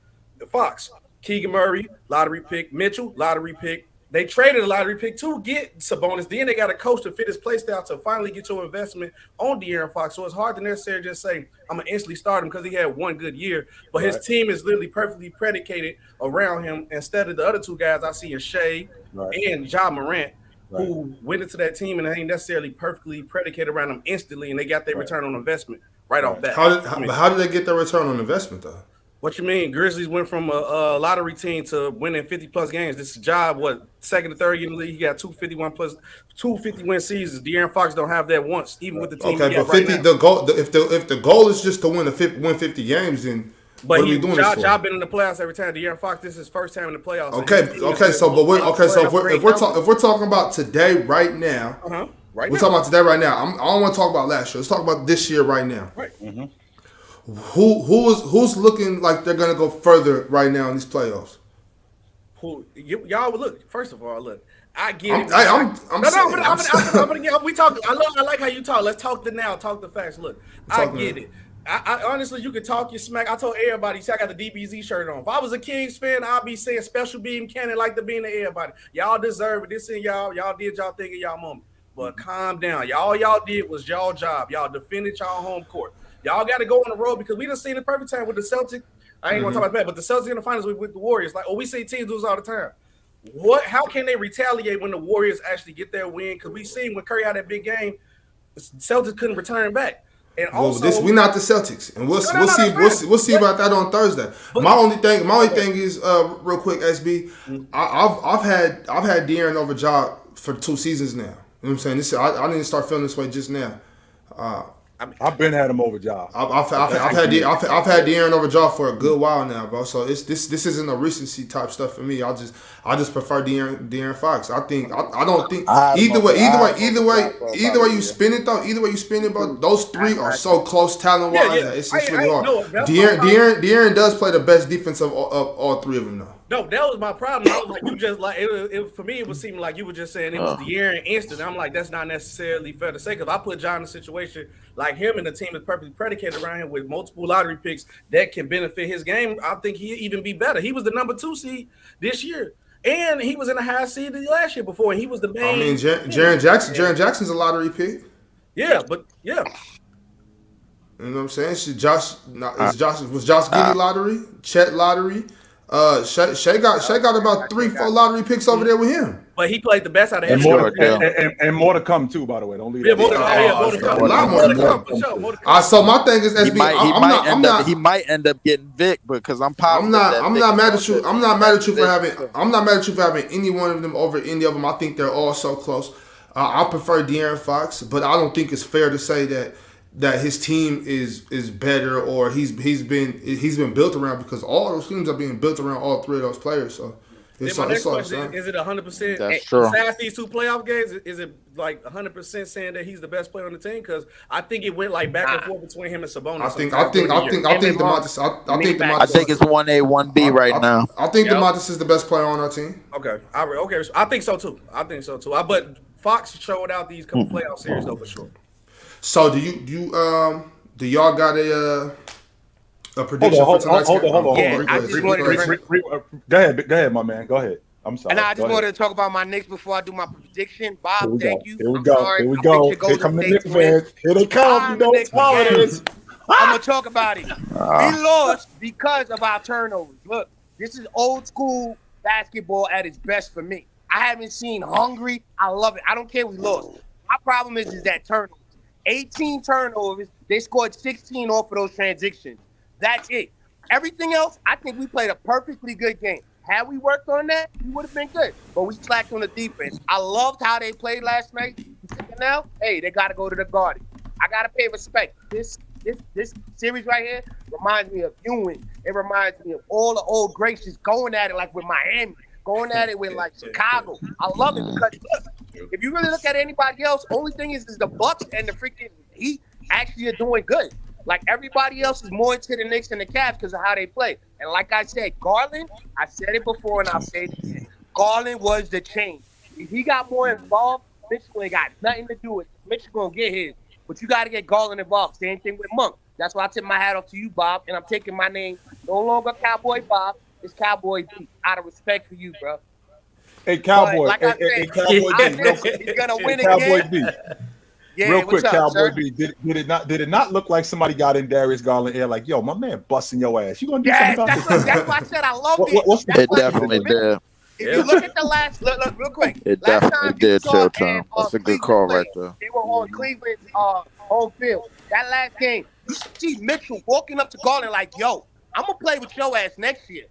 Fox. Keegan Murray, lottery pick. Mitchell, lottery pick. They traded a lottery pick to get Sabonis. Then they got a coach to fit his play style to finally get your investment on De'Aaron Fox. So it's hard to necessarily just say, I'm going to instantly start him because he had one good year. But his team is literally perfectly predicated around him instead of the other two guys I see in Shai and Ja Morant, who went into that team and they ain't necessarily perfectly predicated around them instantly, and they got their return on investment off bat. How did they get their return on investment, though? What you mean? Grizzlies went from a lottery team to winning 50-plus games. This is job, second or third year in the league. He got 250 win seasons. De'Aaron Fox don't have that once, even with the team. Okay, but 50. The goal, if the goal is just to win 50 games, then what are we doing this for? Ja been in the playoffs every time. De'Aaron Fox, this is his first time in the playoffs. If we're talking about today, right now, we're talking about today, right now. I don't want to talk about last year. Let's talk about this year, right now. Right. Mm-hmm. Who's looking like they're gonna go further right now in these playoffs? Y'all look. First of all, look. I get it. We talk. I like how you talk. Let's talk the now. Talk the facts. Look, I get it. I honestly, you can talk your smack. I told everybody, see, I got the DBZ shirt on. If I was a Kings fan, I'd be saying special beam cannon like the beam to everybody. Y'all deserve it. This and y'all did y'all thing in y'all moment. But calm down. Y'all did was y'all job. Y'all defended y'all home court. Y'all got to go on the road because we done seen the perfect time with the Celtics. I ain't going to talk about that, but the Celtics in the finals with the Warriors. Like, we see teams do this all the time. How can they retaliate when the Warriors actually get their win? Because we seen when Curry had that big game, the Celtics couldn't return back. And also, we're not the Celtics, and we'll see about that on Thursday. But my only thing is real quick, SB. I've had De'Aaron over Ja for 2 seasons now. You know what I'm saying? I didn't start feeling this way just now. I've been had him over Ja. I've had De'Aaron over Ja for a good while now, bro. So this isn't a recency type stuff for me. I just prefer De'Aaron Fox. I don't think either way you spin it though. But those 3 are so close talent wise. It's really hard. De'Aaron does play the best defense of all 3 of them though. No, that was my problem. I was like, you just like it for me. It would seem like you were just saying it was De'Aaron instant. I'm like, that's not necessarily fair to say because I put Ja in a situation like him and the team is perfectly predicated around him with multiple lottery picks that can benefit his game. I think he'd even be better. He was the number 2 seed this year, and he was in a high seed last year before. And he was the main. I mean, Jaren Jackson's a lottery pick. Yeah, but yeah. You know what I'm saying? Was Josh Giddey lottery? Chet lottery? Shai got about 3-4 lottery picks over there with him. But he played the best out of him. And more to come too, by the way. Don't leave that. More to come. So my thing is, SB, he might end up getting Vic because I'm not mad at you. I'm not mad at you for having any one of them over any of them. I think they're all so close. I prefer De'Aaron Fox, but I don't think it's fair to say that his team is better or he's been built around because all those teams are being built around all 3 of those players. So it's my next question is it 100%? That's true. Besides these 2 playoff games, is it like 100% saying that he's the best player on the team? Because I think it went like back and forth between him and Sabonis. I think DeMontis. I think it's 1A, 1B right now. I think DeMontis is the best player on our team. Okay, I think so too. But Fox showed out these couple playoff series though for sure. So do y'all got a prediction for tonight's game? Hold on. Go ahead, my man. Go ahead. I'm sorry. And I just wanted to talk about my Knicks before I do my prediction. Bob, thank you. Here we go. Here come the Knicks fans. Here they come. You know what time it is. I'm going to talk about it. We lost because of our turnovers. Look, this is old school basketball at its best for me. I haven't seen hungry. I love it. I don't care we lost. My problem is that turnovers. 18 turnovers. They scored 16 off of those transitions. That's it. Everything else, I think we played a perfectly good game. Had we worked on that, we would have been good. But we slacked on the defense. I loved how they played last night. Now, hey, they got to go to the Garden. I got to pay respect. This series right here reminds me of Ewing. It reminds me of all the old greats just going at it like with Miami, going at it with like Chicago. I love it because look, if you really look at anybody else, only thing is the Bucks and the freaking Heat actually are doing good. Like everybody else is more into the Knicks and the Cavs because of how they play. And like I said, Garland, I said it before and I'll say it again. Garland was the change. If he got more involved, Mitchell ain't got nothing to do with it. Mitchell gonna get his. But you got to get Garland involved. Same thing with Monk. That's why I tip my hat off to you, Bob, and I'm taking my name no longer Cowboy Bob. It's Cowboy B. Out of respect for you, bro. Hey, Cowboy. But like I said, Hey, Cowboy I B. think he's gonna win Cowboy again. B. Yeah, Real quick, what's up, Cowboy sir? B. Did it not look like somebody got in Darius Garland air like, yo, my man busting your ass? You gonna do Yes, something about this? that's why I said I loved it. What's It definitely did. If you look at the last, look real quick. It Last definitely time you did, saw Chill and, Town. That's a good call right there. They were on Cleveland's home field. That last game, you see Mitchell walking up to Garland like, yo, I'm going to play with your ass next year.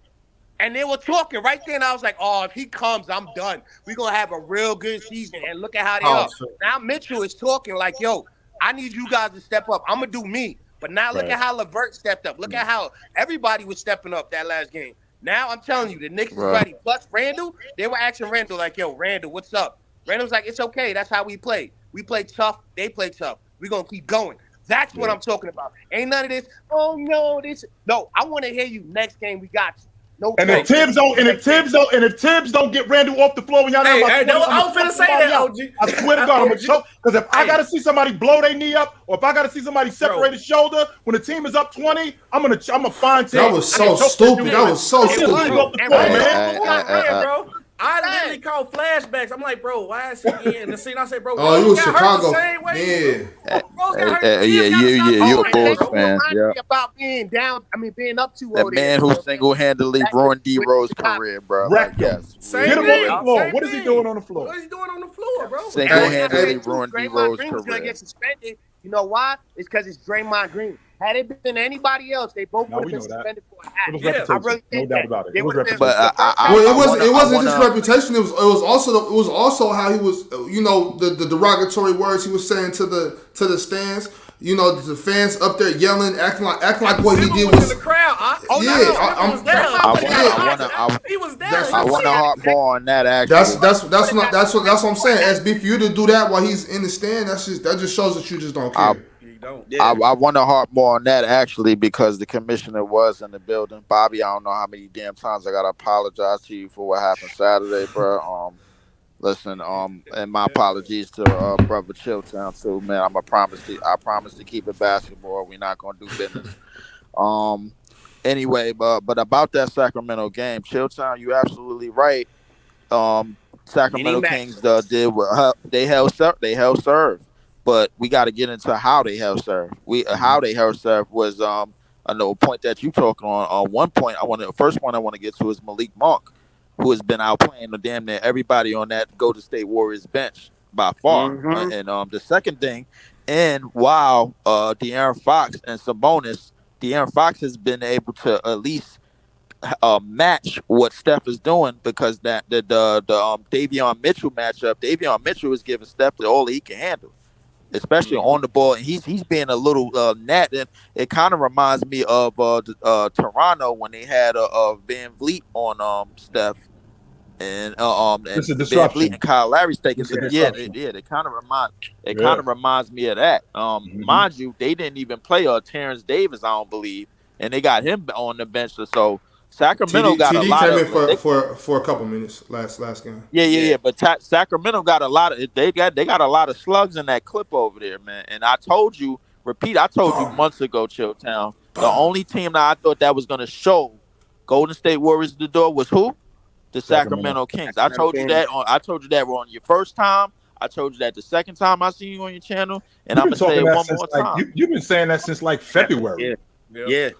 And they were talking right then. I was like, oh, if he comes, I'm done. We're going to have a real good season. And look at how they are. Now Mitchell is talking like, yo, I need you guys to step up. I'm going to do me. But now look at how LeVert stepped up. Look at how everybody was stepping up that last game. Now I'm telling you, the Knicks is ready. Plus Randall, they were asking Randall like, yo, Randall, what's up? Randall's like, it's okay. That's how we play. We play tough. They play tough. We're going to keep going. That's what I'm talking about. Ain't none of this, oh, no, this. No, I want to hear you next game. We got you. No, and if Tibbs don't get Randall off the floor when y'all know I was finna say that, OG. I swear to God, I'm gonna choke. Because if I gotta see somebody blow their knee up, or if I gotta see somebody separate his shoulder when the team is up 20, I'm gonna find Tibbs. That was so stupid. That was so stupid. Bro. I literally called flashbacks. I'm like, bro, why is he in the scene? I said, bro, oh, you was Chicago. Yeah, you're a Bulls fan. Yeah. About being down, being up 2-0. That man who single-handedly ruined D-Rose's career, bro. Get him on the floor. What is he doing on the floor? What is he doing on the floor, bro? Single-handedly ruined Draymond D-Rose's Green was gonna career. get suspended. You know why? It's because it's Draymond Green. Had it been anybody else, they both would have been suspended for a half. I really think no doubt about it. It was reputation. But it wasn't just reputation. It was also how he was. The derogatory words he was saying to the stands. The fans up there yelling, acting like what he did was. In the crowd. He was there. I want to harp more on that. Actually, that's what I'm saying. SB, for you to do that while he's in the stand, that just shows that you just don't care. I want to harp more on that actually because the commissioner was in the building. Bobby, I don't know how many damn times I gotta apologize to you for what happened Saturday, bro. Listen, and my apologies to brother Chilltown too, man. I promise to keep it basketball. We're not gonna do business. Anyway, but about that Sacramento game, Chilltown, you absolutely right. Sacramento Kings they held serve. But we got to get into how they held serve. How they held serve was a point that you talking on. One point, first point I want to get to is Malik Monk, who has been outplaying the damn near everybody on that Golden State Warriors bench by far. And the second thing, and while De'Aaron Fox and Sabonis, De'Aaron Fox has been able to at least match what Steph is doing because the Davion Mitchell matchup, Davion Mitchell is giving Steph all he can handle, especially on the ball, and he's being a little net, and it kind of reminds me of Toronto when they had Van Vliet on Steph, and Van Vliet and Kyle Lowry's taking it kind of reminds me of that. Mind you, they didn't even play Terrence Davis, I don't believe, and they got him on the bench, so Sacramento got a lot came of in for a couple minutes last game. Yeah. But Sacramento got a lot of they got a lot of slugs in that clip over there, man. And I told you months ago, Chilltown, the only team that I thought that was gonna show Golden State Warriors the door was who? The Sacramento Kings. I told you that on your first time. I told you that the second time I see you on your channel, and I'm gonna say it one more time. You've been saying that since like February. Yeah,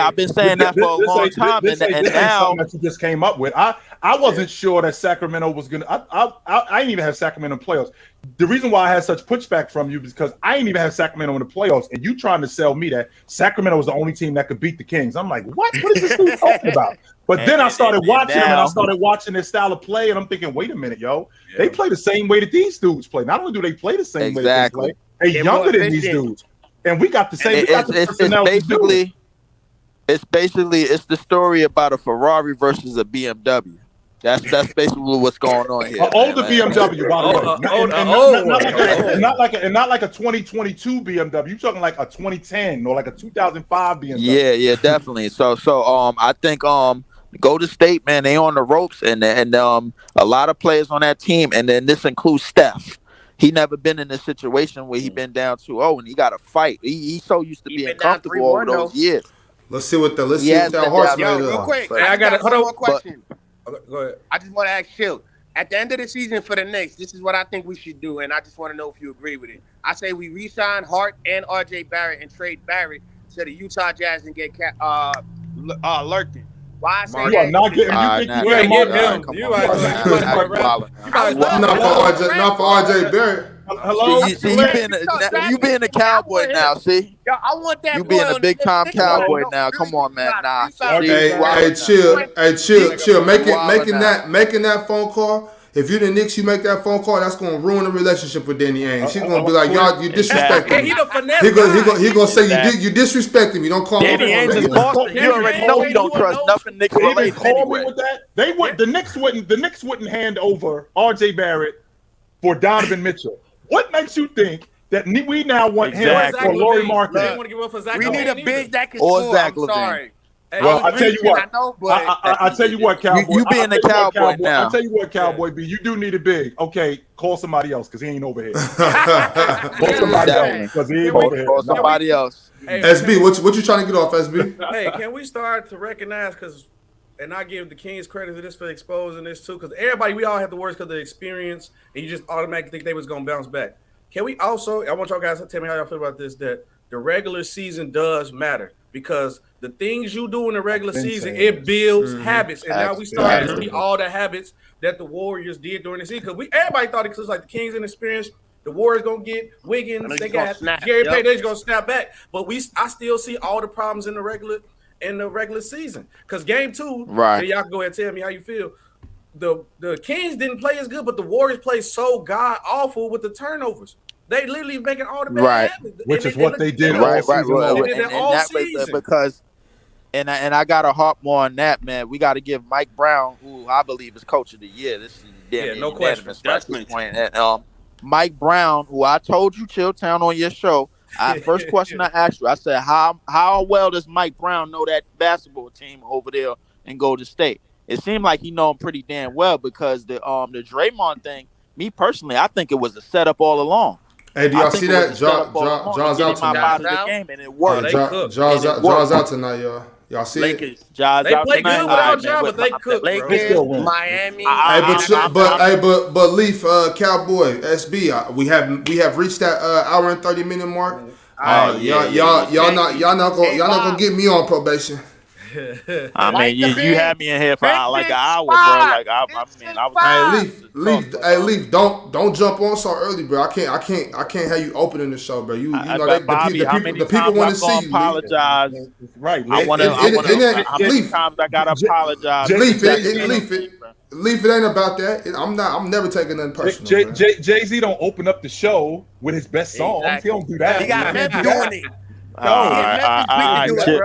I've been saying that for a long time, and now that you just came up with. I wasn't sure that Sacramento was gonna. I didn't even have Sacramento in playoffs. The reason why I had such pushback from you is because I didn't even have Sacramento in the playoffs, and you trying to sell me that Sacramento was the only team that could beat the Kings. I'm like, what? What is this dude talking about? But then I started watching them, and I started watching their style of play, and I'm thinking, wait a minute, yo, they play the same way that these dudes play. Not only do they play the same way that they play, they're younger than these dudes. And we got the same. It's the story about a Ferrari versus a BMW. That's basically what's going on here. An older BMW, by the way, not like a 2022 BMW. You're talking like a 2010 or like a 2005 BMW. Yeah, definitely. So I think Golden State, man, they on the ropes, and a lot of players on that team, and then this includes Steph. He never been in a situation where he been down 2-0 and he got to fight. He's so used to being comfortable over those years. Let's see what that horse made real of. quick. I got one more question. Go ahead. I just want to ask Chill. At the end of the season for the Knicks, this is what I think we should do, and I just want to know if you agree with it. I say we re-sign Hart and R.J. Barrett and trade Barrett to the Utah Jazz and get Lurkin. Why I say you that? are not getting. Not for RJ Barrett. Hello, you being a Cowboy now. See, yo, I want that. You being a big time Cowboy now. Come on, man. Nah. Hey, chill. Making that phone call. If you're the Knicks, you make that phone call. That's gonna ruin the relationship with Danny Ainge. She's gonna be like, y'all, you disrespecting me. He gonna say you disrespecting me. Don't call me. Danny Ainge is Boston. You already know he don't trust nothing Knicks related anyway. They would. The Knicks wouldn't hand over R.J. Barrett for Donovan Mitchell. What makes you think that we now want him for Laurie Marketing? We need a big that can score. I'm sorry. Well, I tell you what. I tell you what, Cowboy. You being a Cowboy now. I tell you what, Cowboy B. You do need a big. Okay, call somebody else because he ain't over here. Call somebody else because he ain't over here. Call somebody else. SB, what you trying to get off, SB? Hey, can we start to recognize and I give the Kings credit for this for exposing this too, because everybody, we all have the worst because of the experience, and you just automatically think they was gonna bounce back. Can we also? I want y'all guys to tell me how y'all feel about this. That the regular season does matter because the things you do in the regular season, it builds habits, and now we start to see all the habits that the Warriors did during the season. Because everybody thought it was like the Kings inexperience. The Warriors gonna get Wiggins, they got Gary Payton, they're gonna snap back. But I still see all the problems in the regular season. Because game 2, right? Y'all can go ahead and tell me how you feel. The Kings didn't play as good, but the Warriors played so god awful with the turnovers. They literally making all the bad habits, which is what they did all season. Because and I gotta harp more on that, man. We got to give Mike Brown, who I believe is coach of the year. This is no question. At this point. And Mike Brown, who I told you, Chilltown, on your show. First question I asked you, I said, how well does Mike Brown know that basketball team over there in Golden State? It seemed like he know him pretty damn well because the Draymond thing, me personally, I think it was a setup all along. Hey, do y'all see that? Jaws out tonight. And it worked. Jaws out tonight, y'all. Y'all see it? Jaws they out play tonight. good without Jaws, but they cook, Lakers, Miami. But Leaf, Cowboy, SB, we have reached that hour and 30-minute mark. Y'all not gonna get me on probation. I mean, you had me in here for like an hour, bro. Like I was. Hey, Leaf, don't jump on so early, bro. I can't have you opening the show, bro. You know the people want to see you. Apologize. Right. I want to. How many times I gotta apologize? Leaf, it ain't about that. I'm never taking nothing personal. Jay-Z don't open up the show with his best songs. Exactly. He don't do that. He got Memphis doing it.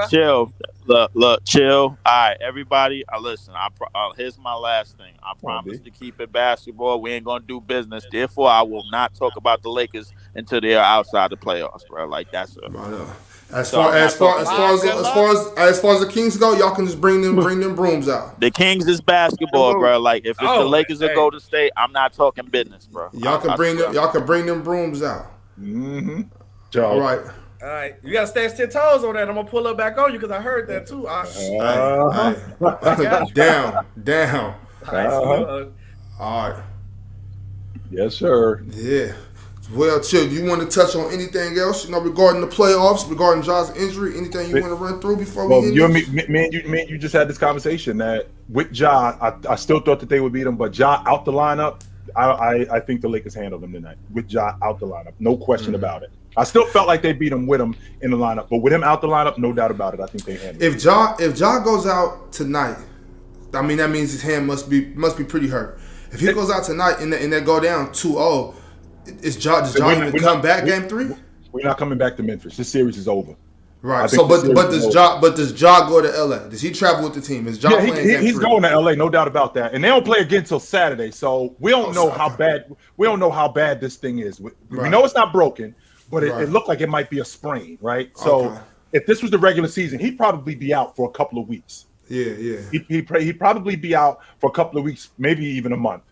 Chill. Look, chill. All right, everybody. Listen. Here's my last thing. I promise to keep it basketball. We ain't gonna do business. Therefore, I will not talk about the Lakers until they are outside the playoffs, bro. Like that's it. As far as the Kings go, y'all can just bring them brooms out. The Kings is basketball, bro. Like if it's the Lakers or Golden State, I'm not talking business, bro. Y'all can bring them brooms out. Mm-hmm. All right. All right, you gotta stand 10 toes on that. I'm gonna pull it back on you because I heard that too. Down. All right. Yes, sir. Yeah. Well, Chill, do you want to touch on anything else? Regarding the playoffs, regarding Ja's injury, anything you want to run through before we end? Me and you just had this conversation that with Ja, I still thought that they would beat him, but Ja out the lineup. I think the Lakers handled them tonight with Ja out the lineup. No question about it. I still felt like they beat him with him in the lineup, but with him out the lineup, no doubt about it. I think they handled it. If Ja goes out tonight, I mean that means his hand must be pretty hurt. If he goes out tonight and they go down 2-0, does Ja even come back game 3? We're not coming back to Memphis. This series is over. Right. So, but does Ja go to LA? Does he travel with the team? Is Ja playing game 3? He's going to LA, no doubt about that. And they don't play again until Saturday, so we don't know how bad. We don't know how bad this thing is. We know it's not broken. But it looked like it might be a sprain, right? So if this was the regular season, he'd probably be out for a couple of weeks. Yeah. He'd probably be out for a couple of weeks, maybe even a month.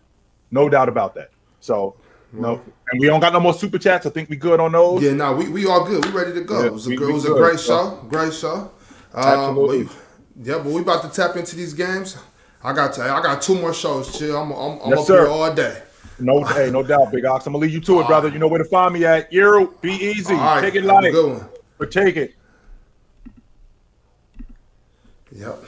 No doubt about that. So, no. And we don't got no more super chats. I think we good on those. Yeah, no, we all good. We ready to go. Yeah, it was a great show. Great show. Absolutely. But we about to tap into these games. I got 2 more shows. Chill. I'm Yes, up sir. here all day. No doubt, Big Ox. I'm gonna leave you to it, brother. You know where to find me at. Euro, be easy. All right, Take it have a light, good one. but take it. Yep.